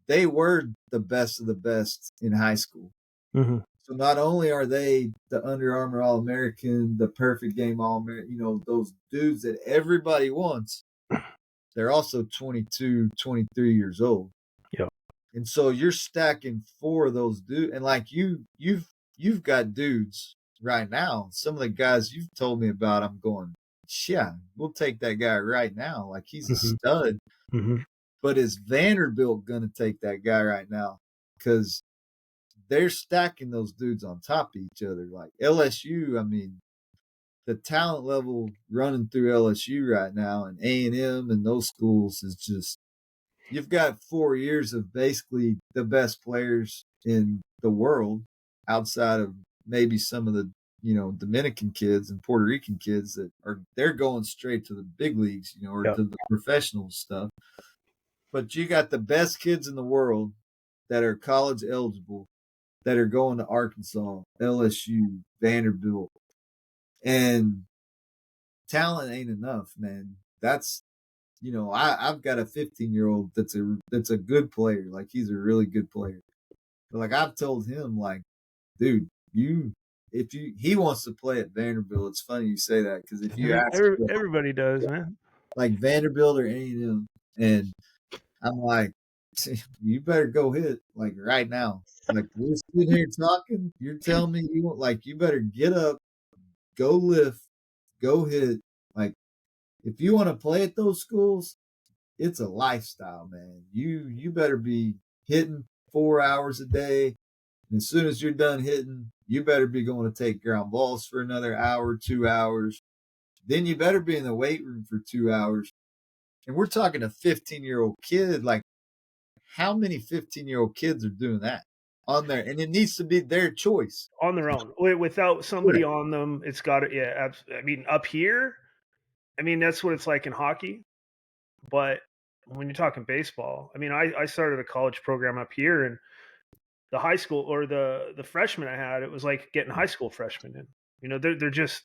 they were the best of the best in high school. Mm-hmm. So not only are they the Under Armour All-American, the perfect game All-American, those dudes that everybody wants, they're also 22, 23 years old. Yep. And so you're stacking 4 of those dudes. And like you've got dudes right now. Some of the guys you've told me about, I'm going, yeah, we'll take that guy right now. Like he's a Mm-hmm. stud. Mm-hmm. But is Vanderbilt going to take that guy right now? Because they're stacking those dudes on top of each other. Like LSU, I mean, the talent level running through LSU right now and A&M and those schools is just, you've got 4 years of basically the best players in the world outside of maybe some of the, Dominican kids and Puerto Rican kids they're going straight to the big leagues, or Yep. to the professional stuff. But you got the best kids in the world that are college eligible that are going to Arkansas, LSU, Vanderbilt, and talent ain't enough, man. That's I've got a 15-year-old that's a good player. Like he's a really good player. But like I've told him, like, dude, he wants to play at Vanderbilt. It's funny you say that because if you ask Everybody does, man. like Vanderbilt or A&M, and I'm like, you better go hit like right now. Like we're sitting here talking, you're telling me you better get up, go lift, go hit. Like if you want to play at those schools, it's a lifestyle, man. You better be hitting 4 hours a day. And as soon as you're done hitting, you better be going to take ground balls for another hour, 2 hours. Then you better be in the weight room for 2 hours. And we're talking a 15-year-old kid. Like, how many 15-year-old kids are doing that on there? And it needs to be their choice. On their own, without somebody on them. It's got to, yeah. I mean, up here, I mean, that's what it's like in hockey. But when you're talking baseball, I mean, I started a college program up here, and the high school or the freshmen I had, it was like getting high school freshmen in. They're just,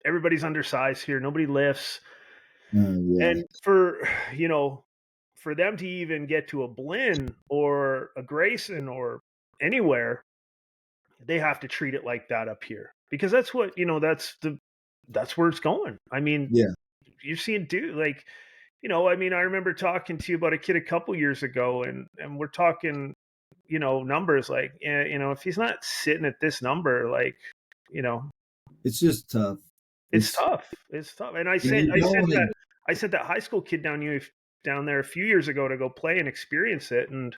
everybody's undersized here. Nobody lifts. Yeah. And for them to even get to a Blinn or a Grayson or anywhere, they have to treat it like that up here, because that's what, that's where it's going. I mean, Yeah. you're seeing dude like, I mean, I remember talking to you about a kid a couple years ago, and we're talking, numbers like, if he's not sitting at this number, like, It's just tough. it's tough. It's tough. And I You don't want sent that high school kid down there a few years ago to go play and experience it, and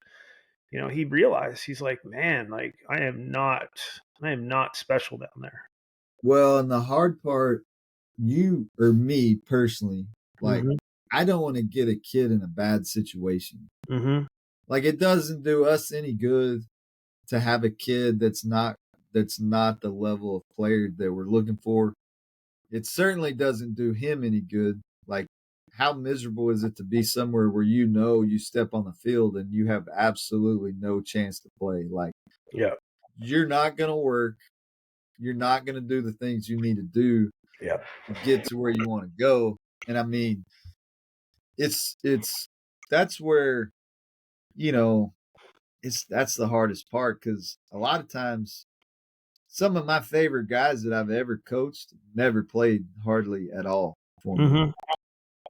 he realized, he's like, man, like I am not special down there. well, and the hard part, you or me personally, like Mm-hmm. I don't want to get a kid in a bad situation. Mm-hmm. Like it doesn't do us any good to have a kid that's not the level of player that we're looking for. It certainly doesn't do him any good. Like how miserable is it to be somewhere where you step on the field and you have absolutely no chance to play? Like Yeah. you're not going to work, you're not going to do the things you need to do Yeah. to get to where you want to go. And I mean, it's that's where you know that's the hardest part because a lot of times some of my favorite guys that I've ever coached never played hardly at all for me. Mm-hmm.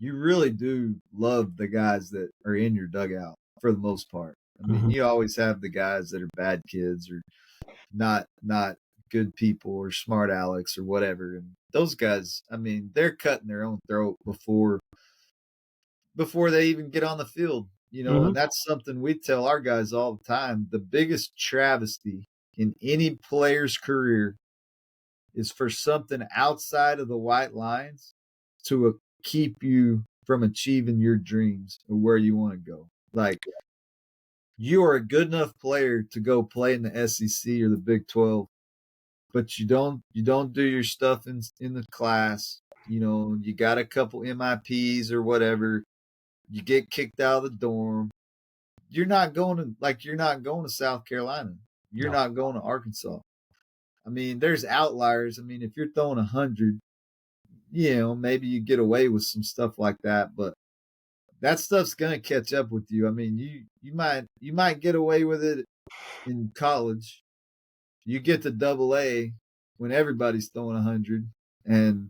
You really do love the guys that are in your dugout for the most part. I mean, Mm-hmm. you always have the guys that are bad kids or not good people or smart Alex or whatever. And those guys, I mean, they're cutting their own throat before they even get on the field, Mm-hmm. and that's something we tell our guys all the time. The biggest travesty in any player's career is for something outside of the white lines to keep you from achieving your dreams or where you want to go. Like you are a good enough player to go play in the SEC or the Big 12, but you don't do your stuff in the class. You got a couple MIPs or whatever. You get kicked out of the dorm. You're not going to South Carolina. You're No. not going to Arkansas. I mean, there's outliers. I mean, if you're throwing 100, maybe you get away with some stuff like that, but that stuff's gonna catch up with you. I mean, you might get away with it in college. You get to double A when everybody's throwing 100. And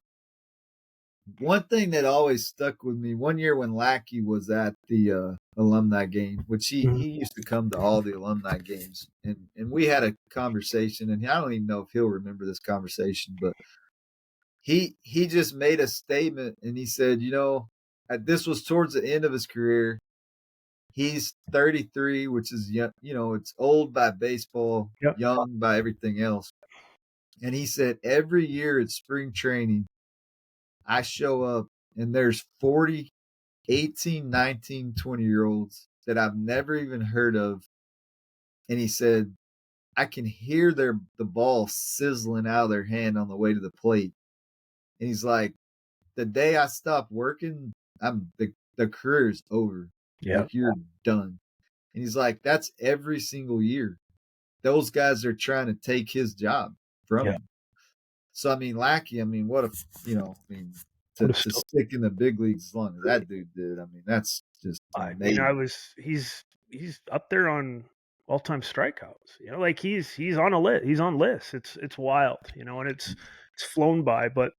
one thing that always stuck with me, one year when Lackey was at the alumni game, which he used to come to all the alumni games, and we had a conversation, and I don't even know if he'll remember this conversation, but he just made a statement, and he said, this was towards the end of his career. He's 33, which is it's old by baseball, Yep. young by everything else. And he said, every year at spring training, I show up and there's 40, 18, 19, 20-year-olds that I've never even heard of. And he said, I can hear the ball sizzling out of their hand on the way to the plate. And he's like, the day I stop working, the career is over. Yeah. Like, you're done. And he's like, that's every single year. Those guys are trying to take his job from him. So, I mean, Lackey, what if, to stick in the big leagues as long as that dude did, that's just amazing. He's up there on all-time strikeouts. Like he's on a list. He's on lists. It's wild, and it's flown by. But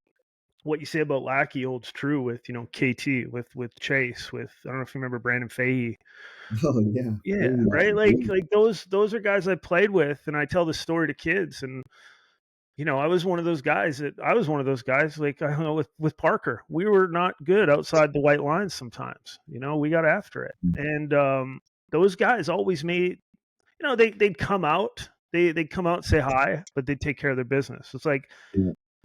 what you say about Lackey holds true with, KT, with Chase, with, I don't know if you remember Brandon Fahey. Oh yeah. Yeah. Right. Like those are guys I played with, and I tell the story to kids, and I was one of those guys like I hung out with Parker. We were not good outside the white lines sometimes. We got after it. And those guys always made, they'd come out, they'd come out and say hi, but they'd take care of their business. It's like,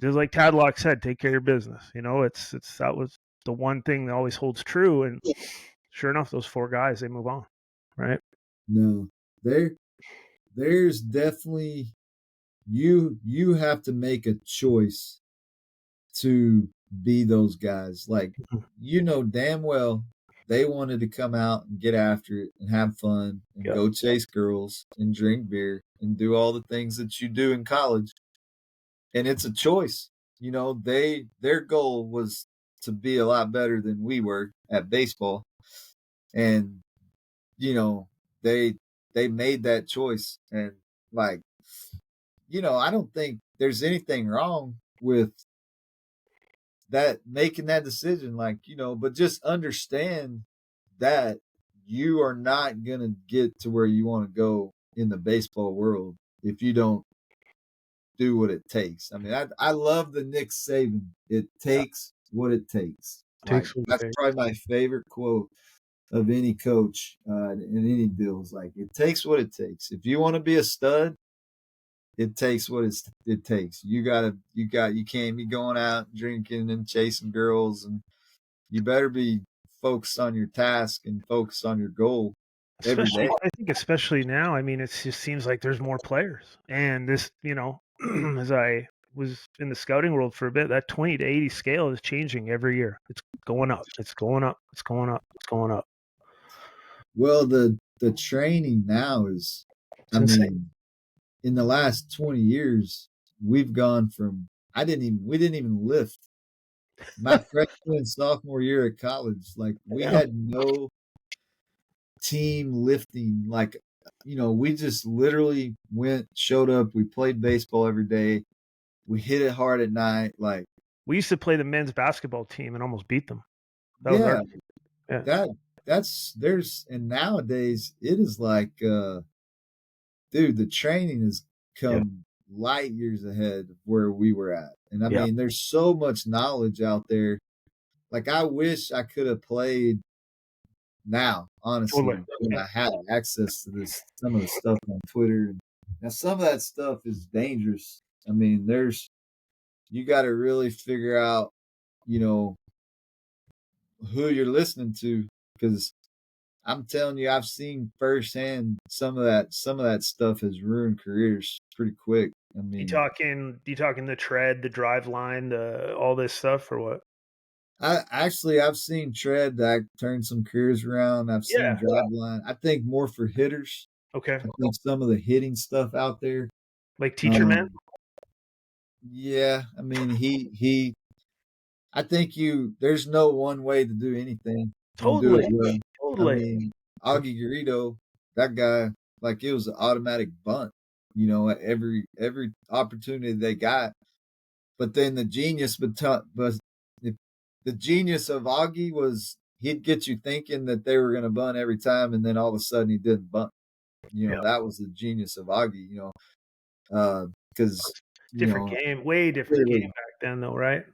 just like Tadlock said, take care of your business. That was the one thing that always holds true. And sure enough, those four guys, they move on. Right. No, there's definitely, you have to make a choice to be those guys. Like, damn well they wanted to come out and get after it and have fun and go chase girls and drink beer and do all the things that you do in college. And it's a choice. Their goal was to be a lot better than we were at baseball. And, they made that choice. And like, I don't think there's anything wrong with that, making that decision, like, but just understand that you are not going to get to where you want to go in the baseball world if you don't do what it takes. I love the Nick Saban, it takes what it takes. That's probably my favorite quote of any coach in any deals. Like, it takes what it takes. If you want to be a stud, it takes what it takes. You can't be going out drinking and chasing girls, and you better be focused on your task and focused on your goal every day. I think especially now, it just seems like there's more players. And this, as I was in the scouting world for a bit, that 20 to 80 scale is changing every year. It's going up. It's going up. It's going up. It's going up. Well, the training now is, in the last 20 years, we've gone from, we didn't even lift. My freshman and sophomore year at college, like, we had no team lifting. Like, we just literally showed up, we played baseball every day, we hit it hard at night. Like, we used to play the men's basketball team and almost beat them. And nowadays it is like, dude, the training has come light years ahead of where we were at. And there's so much knowledge out there. Like, I wish I could have played now, honestly, when I had access to some of the stuff on Twitter. Now, some of that stuff is dangerous. You got to really figure out, who you're listening to, because I'm telling you, I've seen firsthand some of that stuff has ruined careers pretty quick. You talking the tread, the drive line, all this stuff, or what? I've seen tread that turned some careers around. I've seen drive line. I think more for hitters. Okay. I think some of the hitting stuff out there, like Teacher Man. Yeah, he I think there's no one way to do anything and do it Totally, well. I totally. mean, Augie Garrido, that guy, like it was an automatic bunt, at every opportunity they got. But then but the genius of Augie was he'd get you thinking that they were going to bunt every time, and then all of a sudden he didn't bunt. Yeah. That was the genius of Augie. Because Different game, way different game clearly, back then, though, right?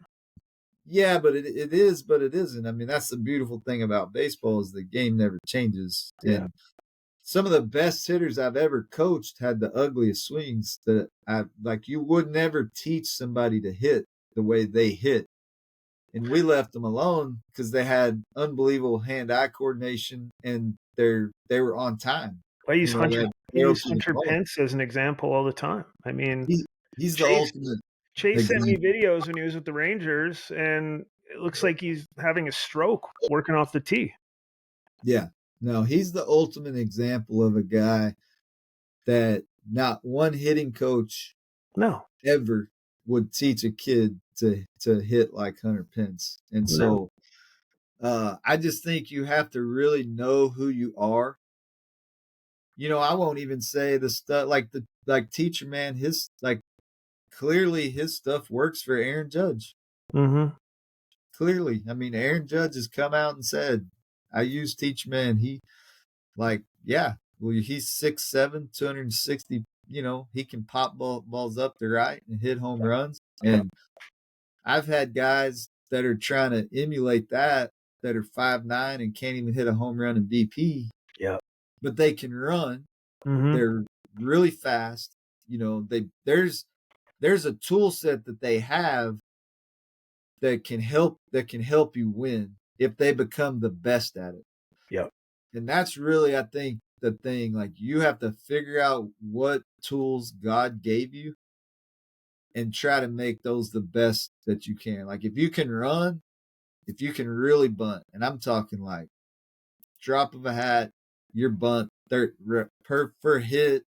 yeah, but it is, but it isn't. I mean, that's the beautiful thing about baseball is the game never changes. Yeah. And some of the best hitters I've ever coached had the ugliest swings that I like. You would never teach somebody to hit the way they hit, and we left them alone because they had unbelievable hand-eye coordination and they were on time. I use They Hunter. had I barrel use to the Hunter ball. Pence as an example all the time. I mean, He's the Chase ultimate Chase sent me example. videos when he was with the Rangers, and it looks like he's having a stroke working off the tee. Yeah, no, he's the ultimate example of a guy that not one hitting coach No, ever would teach a kid to hit like Hunter Pence. And no. so I just think you have to really know who you are. I won't even say the stuff like teacher man, his like clearly his stuff works for Aaron Judge. Mm-hmm. Clearly. I mean, Aaron Judge has come out and said, I use teacher man. He yeah. Well, he's 6'7", 260. He can pop balls up to right and hit home runs. Yeah. And I've had guys that are trying to emulate that are 5'9" and can't even hit a home run in BP, Yeah. but they can run. Mm-hmm. They're really fast. There's a tool set that they have that can help you win if they become the best at it. Yeah. And that's really, I think, the thing. Like you have to figure out what tools God gave you and try to make those the best that you can. Like if you can run, if you can really bunt, and I'm talking like drop of a hat, your bunt per hit,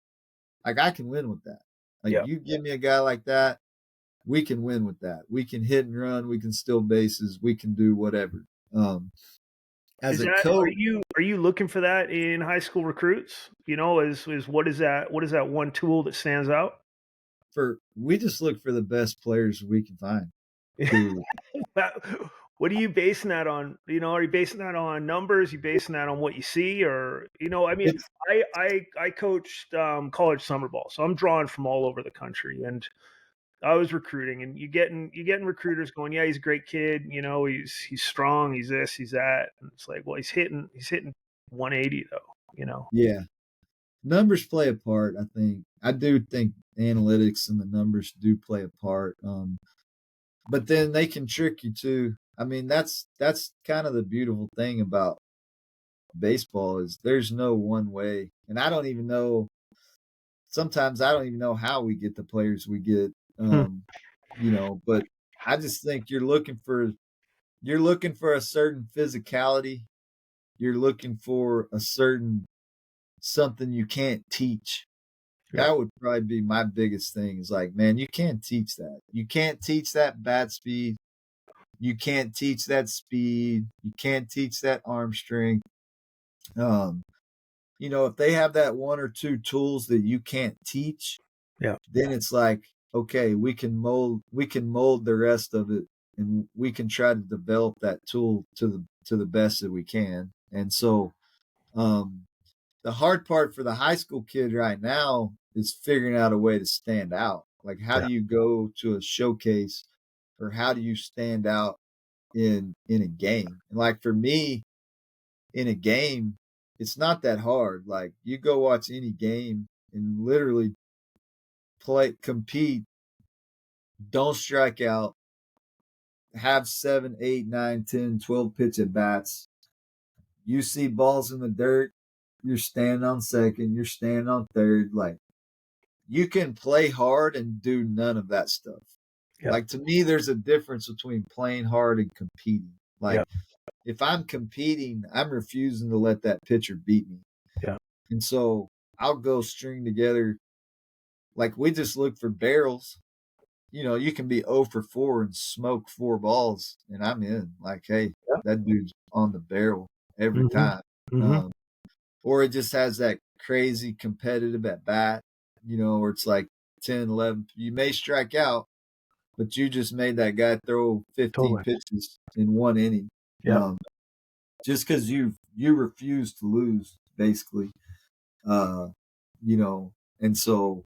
like I can win with that. Like Yeah. you give me a guy like that, we can win with that. We can hit and run, we can steal bases, we can do whatever. As a Are coach, you looking for that in high school recruits? Is what is that one tool that stands out? we just look for the best players we can find. Who What are you basing that on? Are you basing that on numbers? Are you basing that on what you see, or I mean, it's I coached college summer ball, so I'm drawing from all over the country, and I was recruiting, and you getting recruiters going, yeah, he's a great kid, he's strong, he's this, he's that, and it's like, well, he's hitting 180 though. yeah. Numbers play a part, I think. I do think analytics and the numbers do play a part. But then they can trick you too. I mean, that's kind of the beautiful thing about baseball is there's no one way. And I don't even know sometimes I don't even know how we get the players we get. Hmm. But I just think you're looking for a certain physicality. You're looking for a certain something you can't teach. Yeah. That would probably be my biggest thing is like, man, you can't teach that. You can't teach that bat speed. You can't teach that speed. You can't teach that arm strength. Um, if they have that one or two tools that you can't teach, Yeah. then it's like, okay, we can mold the rest of it and we can try to develop that tool to the best that we can. And so um the hard part for the high school kid right now is figuring out a way to stand out. Like how Yeah. do you go to a showcase or how do you stand out in a game? And like for me in a game, it's not that hard. Like you go watch any game and literally compete, don't strike out, have 7, 8, 9, 10, 12 pitch at bats. You see balls in the dirt, you're standing on second, you're standing on third. Like you can play hard and do none of that stuff. Yeah. Like to me, there's a difference between playing hard and competing. Yeah. Like if I'm competing, I'm refusing to let that pitcher beat me. Yeah. And so I'll go string together. Like we just look for barrels. you can be 0 for 4 and smoke 4 balls, and I'm in. Like, hey, Yeah. that dude's on the barrel every Mhm. time. Mhm. Or it just has that crazy competitive at bat, where it's like 10, 11. You may strike out, but you just made that guy throw 15 Totally. pitches in 1 inning. Yeah. Just because you refuse to lose, basically. Uh, and so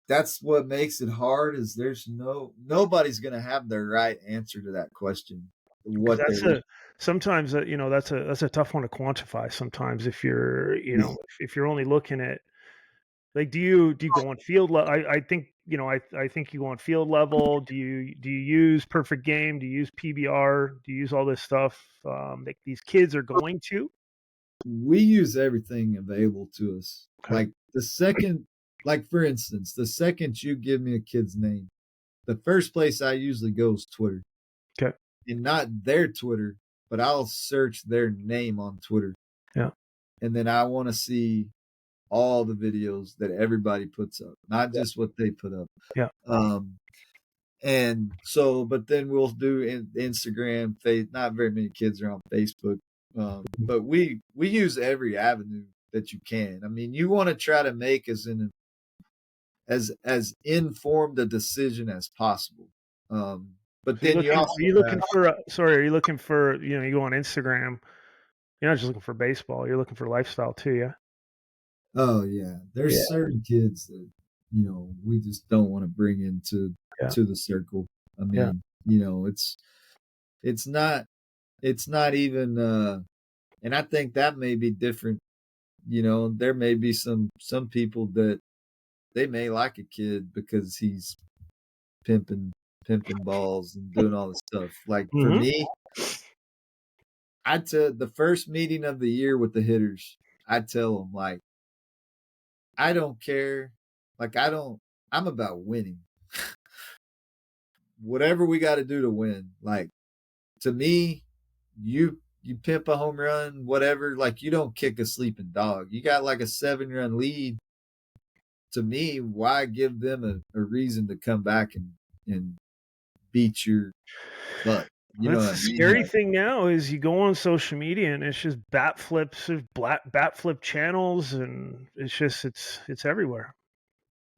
that's what makes it hard is there's nobody's going to have the right answer to that question. Because What they're sometimes that's a tough one to quantify. Sometimes if you're if you're only looking at like do you go on field level? I think I think you go on field level. Do you use perfect game? Do you use PBR? Do you use all this stuff that these kids are going to? we use everything available to us. Okay. Like for instance, the second you give me a kid's name, the first place I usually go is Twitter. Okay. And not their Twitter, but I'll search their name on Twitter. Yeah. And then I want to see all the videos that everybody puts up, not Yeah. just what they put up. Yeah. And so, but then we'll do Instagram. Not very many kids are on Facebook, but we use every avenue that you can. I mean, you want to try to make as informed a decision as possible. But So then you also are you have, looking for sorry, are you looking for you go on Instagram, you're not just looking for baseball, you're looking for lifestyle too, yeah? oh yeah, Yeah. there's certain kids that we just don't want to bring into Yeah. to the circle. I Yeah. mean, it's not it's not even and I think that may be different. There may be some people that they may like a kid because he's pimping pimping balls and doing all this stuff. Like for Mhm. me, I tell the first meeting of the year with the hitters, I tell them like I don't care. Like I'm about winning. Whatever we got to do to win. Like to me, you pimp a home run, whatever. Like you don't kick a sleeping dog. You got like a 7-run lead. To me, why give them a reason to come back and beat your butt? You know That's what I the mean? scary Like thing now is you go on social media and it's just bat flips, there's bat flip channels, and it's everywhere.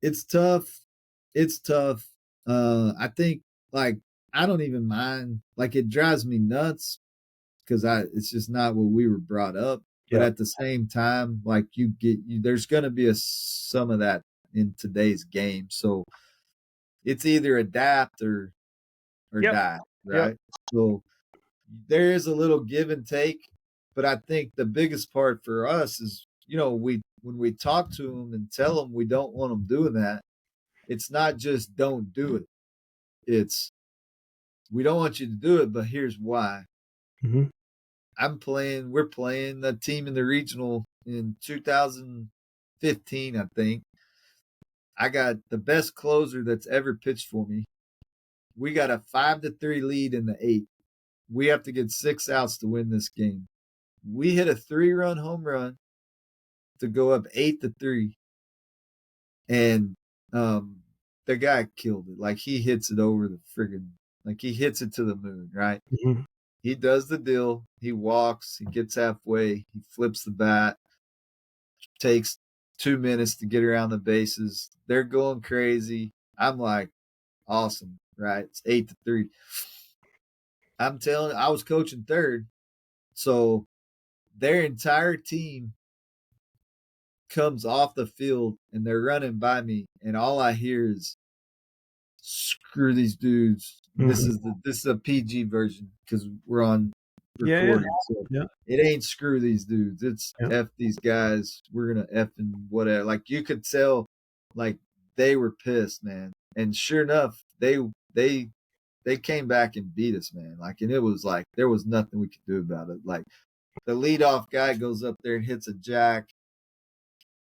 it's tough. It's tough. I think like I don't even mind. Like it drives me nuts because it's just not what we were brought up. But Yeah. at the same time, like there's going to be some of that in today's game. So it's either adapt or Yep. die, Yep. right? So there is a little give and take, but I think the biggest part for us is we when we talk to them and tell them we don't want them doing that, it's not just don't do it. It's we don't want you to do it, but here's why. Mhm. We're playing the team in the regional in 2015, I think. I got the best closer that's ever pitched for me. We got a 5-3 lead in the 8th. We have to get 6 outs to win this game. We hit a 3-run home run to go up 8-3, and the guy killed it. Like he hits it over the friggin' like he hits it to the moon, right? Mhm. He does the deal. He walks. He gets halfway. He flips the bat. Takes 2 minutes to get around the bases. They're going crazy. I'm like, awesome, right? It's 8-3. I'm telling you, I was coaching third. So their entire team comes off the field and they're running by me. And all I hear is, screw these dudes. Mhm. This is a PG version because we're on Yeah, yeah. recording. So Yeah. it ain't screw these dudes. It's Yeah. F these guys. We're gonna F and whatever. Like you could tell, like they were pissed, man. And sure enough, they came back and beat us, man. Like, and it was like there was nothing we could do about it. Like the leadoff guy goes up there and hits a jack.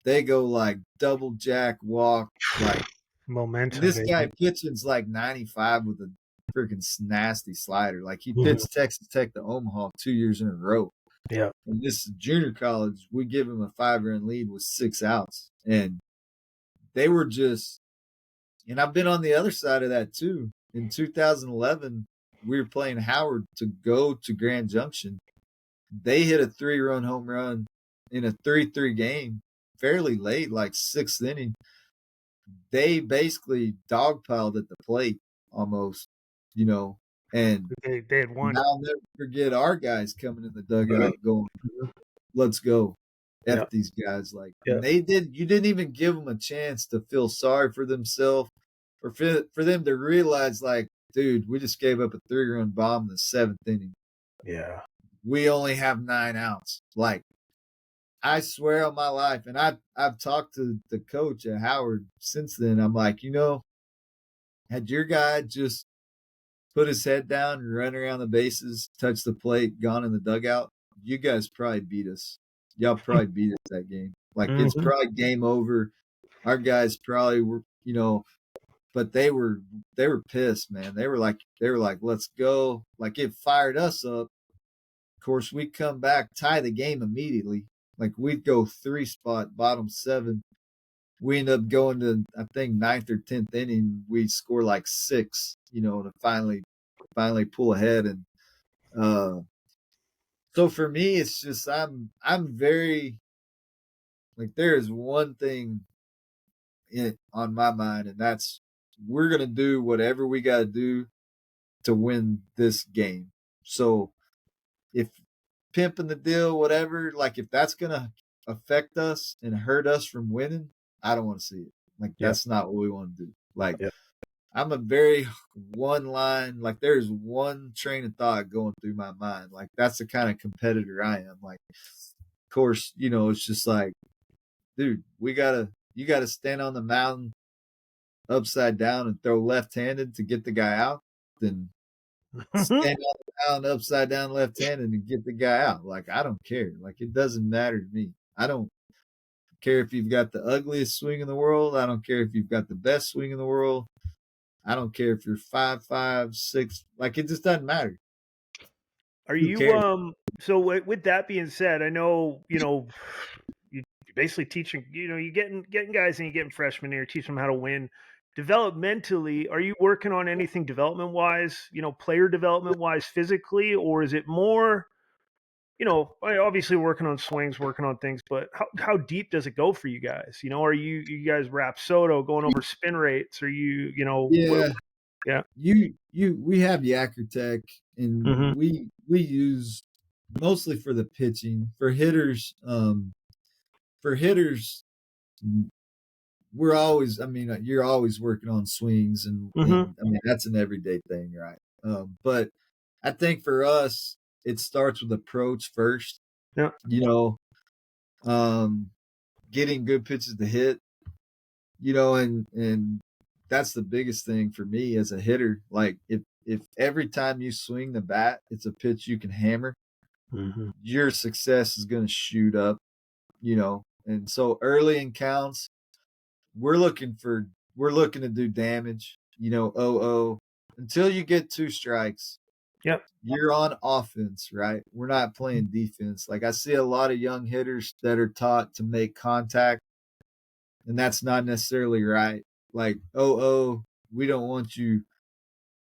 They go like double jack walk, like, and Momentum, this guy baby. pitching's like 95 with a freaking nasty slider. Like he Mhm. pitched Texas Tech to Omaha 2 years in a row. Yeah. And this is junior college. We give him a 5-run lead with 6 outs. And they were just And I've been on the other side of that too. In 2011, we were playing Howard to go to Grand Junction. They hit a 3-run home run in a 3-3 game fairly late, like 6th inning. They basically dogpiled at the plate almost, and They had won. I'll never forget our guys coming in the dugout going, let's go. F Yeah. these guys. Like, Yeah. and you didn't even give them a chance to feel sorry for themselves or for them to realize, like, dude, we just gave up a 3-run bomb in the 7th inning. Yeah. We only have 9 outs. Like, I swear on my life, and I've talked to the coach at Howard since then. I'm like, had your guy just put his head down and run around the bases, touch the plate, gone in the dugout, you guys probably beat us. Y'all probably beat us that game. Like, it's probably game over. Our guys probably were, but they were pissed, man. They were like, let's go. Like, it fired us up. Of course, we come back, tie the game immediately. Like, we'd go 3-spot, bottom 7. We end up going to, I think, 9th or 10th inning. We score like 6, to finally pull ahead. And so for me, it's just I'm very, like, there is one thing on my mind, and that's we're gonna do whatever we got to do to win this game. So if pimping the deal, whatever, like, if that's gonna affect us and hurt us from winning, I don't want to see it. Like, that's not what we want to do. Like, I'm a very one line, like, there's one train of thought going through my mind. Like, that's the kind of competitor I am. Like, of course, it's just like, dude, you gotta stand on the mountain upside down and throw left-handed to get the guy out. Then stand on the mountain upside down left-handed and get the guy out. Like, I don't care. Like, it doesn't matter to me. I don't care if you've got the ugliest swing in the world. I don't care if you've got the best swing in the world. I don't care if you're 5'5", 6. Like, it just doesn't matter. Are Who you cares? so with that being said, I know, you're basically teaching, you getting guys and you're getting freshmen here, teaching them how to win. Developmentally, are you working on anything development wise, player development wise physically, or is it more, obviously working on swings, working on things, but how deep does it go for you guys? Are you guys rap soto going over spin rates? Are you, Yeah. yeah. We have Yacker Tech, and Mm-hmm. we use mostly for the pitching. For hitters, we're always, you're always working on swings, and Mm-hmm. that's an everyday thing, right? But I think for us, it starts with approach first. Yeah. Um, getting good pitches to hit, and that's the biggest thing for me as a hitter. Like, if every time you swing the bat, it's a pitch you can hammer, Mm-hmm. your success is going to shoot up, And so early in counts, we're looking to do damage, until you get 2 strikes. Yep. You're on offense, right? We're not playing defense. Like, I see a lot of young hitters that are taught to make contact, and that's not necessarily right. Like, we don't want you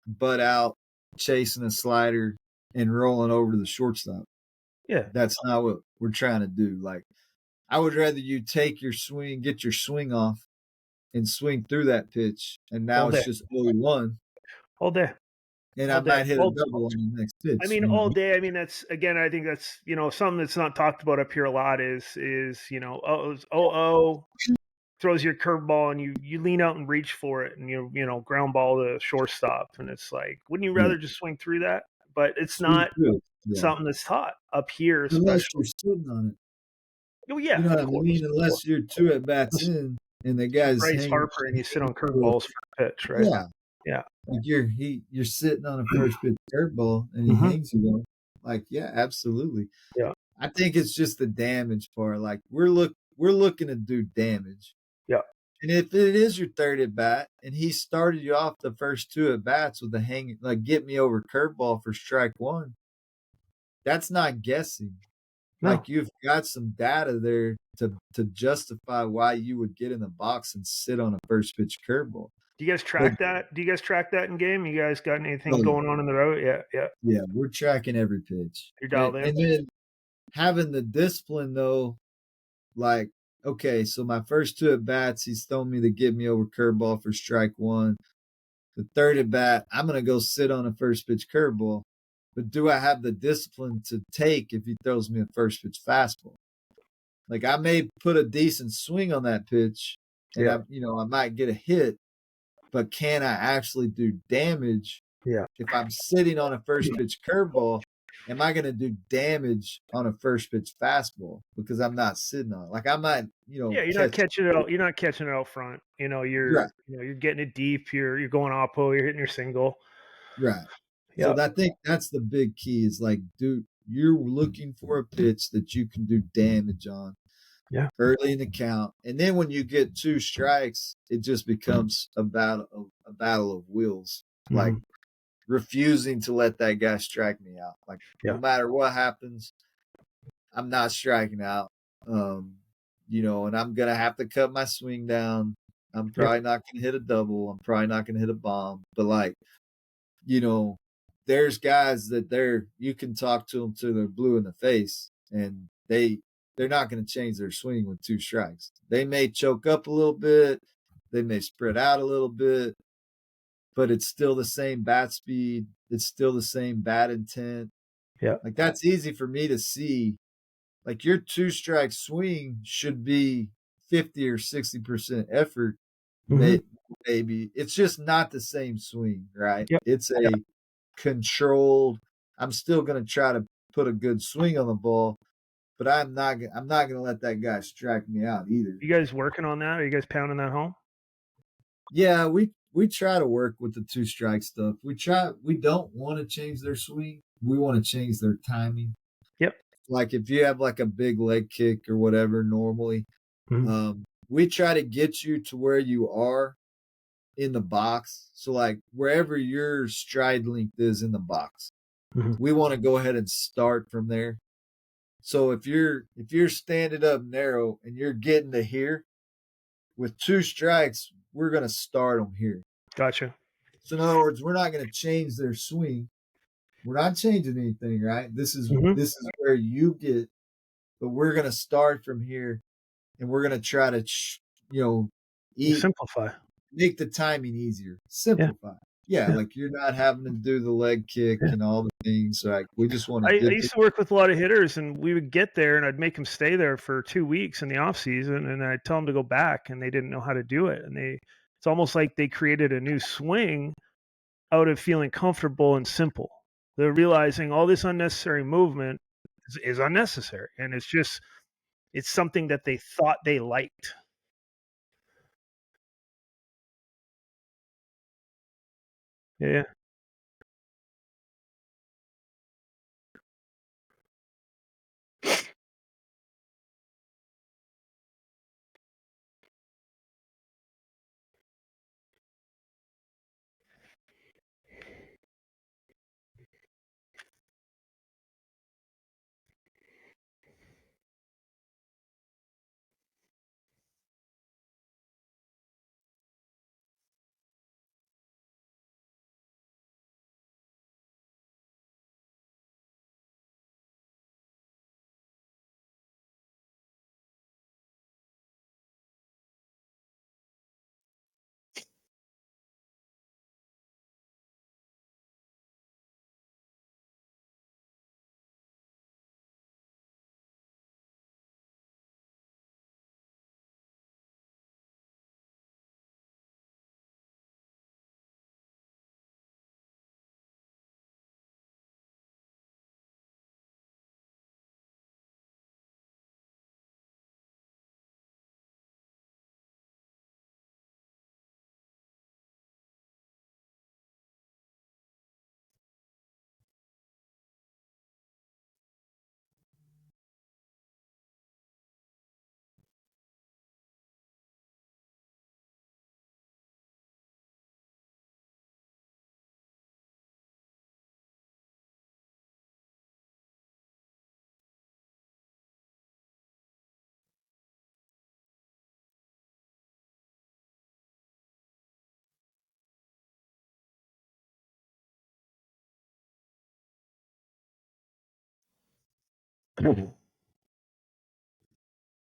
butt out chasing a slider and rolling over to the shortstop. Yeah. That's not what we're trying to do. Like, I would rather you take your swing, get your swing off, and swing through that pitch. And now All it's day. just 0-1. All day. And I All day. might hit a double on the next pitch. I mean, all day. I mean, that's, again, I think that's, something that's not talked about up here a lot is, throws your curveball and you lean out and reach for it and ground ball to shortstop. And it's like, wouldn't you rather just swing through that? But it's Swing not through it. Yeah. something that's taught up here, Unless especially. you're sitting on it. Oh, yeah. You know what I Of course. mean? Unless you're 2 at bats in and the guy's Bryce hanging. Harper and you sit on curveballs for a pitch, right? Yeah. Yeah. Like, you're sitting on a first pitch curveball and he hangs you on. Like, yeah, absolutely. Yeah. I think it's just the damage part. Like, we're looking to do damage. Yeah. And if it is your 3rd at bat and he started you off the first 2 at bats with a hanging, like, get me over curveball for strike 1, that's not guessing. No. Like, you've got some data there to justify why you would get in the box and sit on a first pitch curveball. Do you guys But track that? Do you guys track that in game? You guys got anything oh, going on in the road? Yeah, yeah. yeah, we're tracking every pitch. You're And dialed in. and then having the discipline though, like, okay, so my first two at bats, he's thrown me the get me over curveball for strike one. The third at bat, I'm gonna go sit on a first pitch curveball. But do I have the discipline to take if he throws me a first pitch fastball? Like I may put a decent swing on that pitch and Yeah, I might get a hit, but can I actually do damage yeah. if I'm sitting on a first pitch curveball? Am I going to do damage on a first pitch fastball because I'm not sitting on it? Like I might, Yeah, you're not catch. catching it out. You're not catching it out front. Right, You're getting it deep. You're going oppo. You're hitting your single. right. So Yep. I think that's the big key is like, dude, you're looking for a pitch that you can do damage on Yeah. early in the count, and then when you get two strikes, it just becomes a battle of wills. Like Mhm. refusing to let that guy strike me out. Like no Yeah. matter what happens, I'm not striking out. And I'm gonna have to cut my swing down. I'm Yeah. probably not gonna hit a double. I'm probably not gonna hit a bomb. But like, you know, there's guys that you can talk to them till they're blue in the face, and they're not gonna change their swing with two strikes. They may choke up a little bit, they may spread out a little bit, but it's still the same bat speed. It's still the same bat intent. Yeah. Like that's easy for me to see. Like your two strike swing should be 50 or 60% effort. Hmm. Maybe it's just not the same swing, right? Yep. It's Yeah. a controlled. I'm still going to try to put a good swing on the ball, but I'm not going to let that guy strike me out either. You guys working on that? Are you guys pounding that home? Yeah, we try to work with the two strike stuff. We don't want to change their swing. We want to change their timing. Yep. Like if you have like a big leg kick or whatever normally, Hmm. we try to get you to where you are in the box. So like wherever your stride length is in the box, Hmm. we want to go ahead and start from there. So if you're standing up narrow and you're getting to here with two strikes, we're gonna start them here. Gotcha. So in other words, we're not going to change their swing. We're not changing anything, right? This is Hmm. this is where you get, but we're going to start from here, and we're going to try to, eat Simplify. make the timing easier, Yeah. simplify. Yeah, Yeah. like you're not having to do the leg kick Yeah. and all the things. Like we just want to I get. used to work with a lot of hitters, and we would get there, and I'd make them stay there for 2 weeks in the off season, and I'd tell them to go back, and they didn't know how to do it, and it's almost like they created a new swing out of feeling comfortable and simple. They're realizing all this unnecessary movement is unnecessary, and it's something that they thought they liked. Yeah.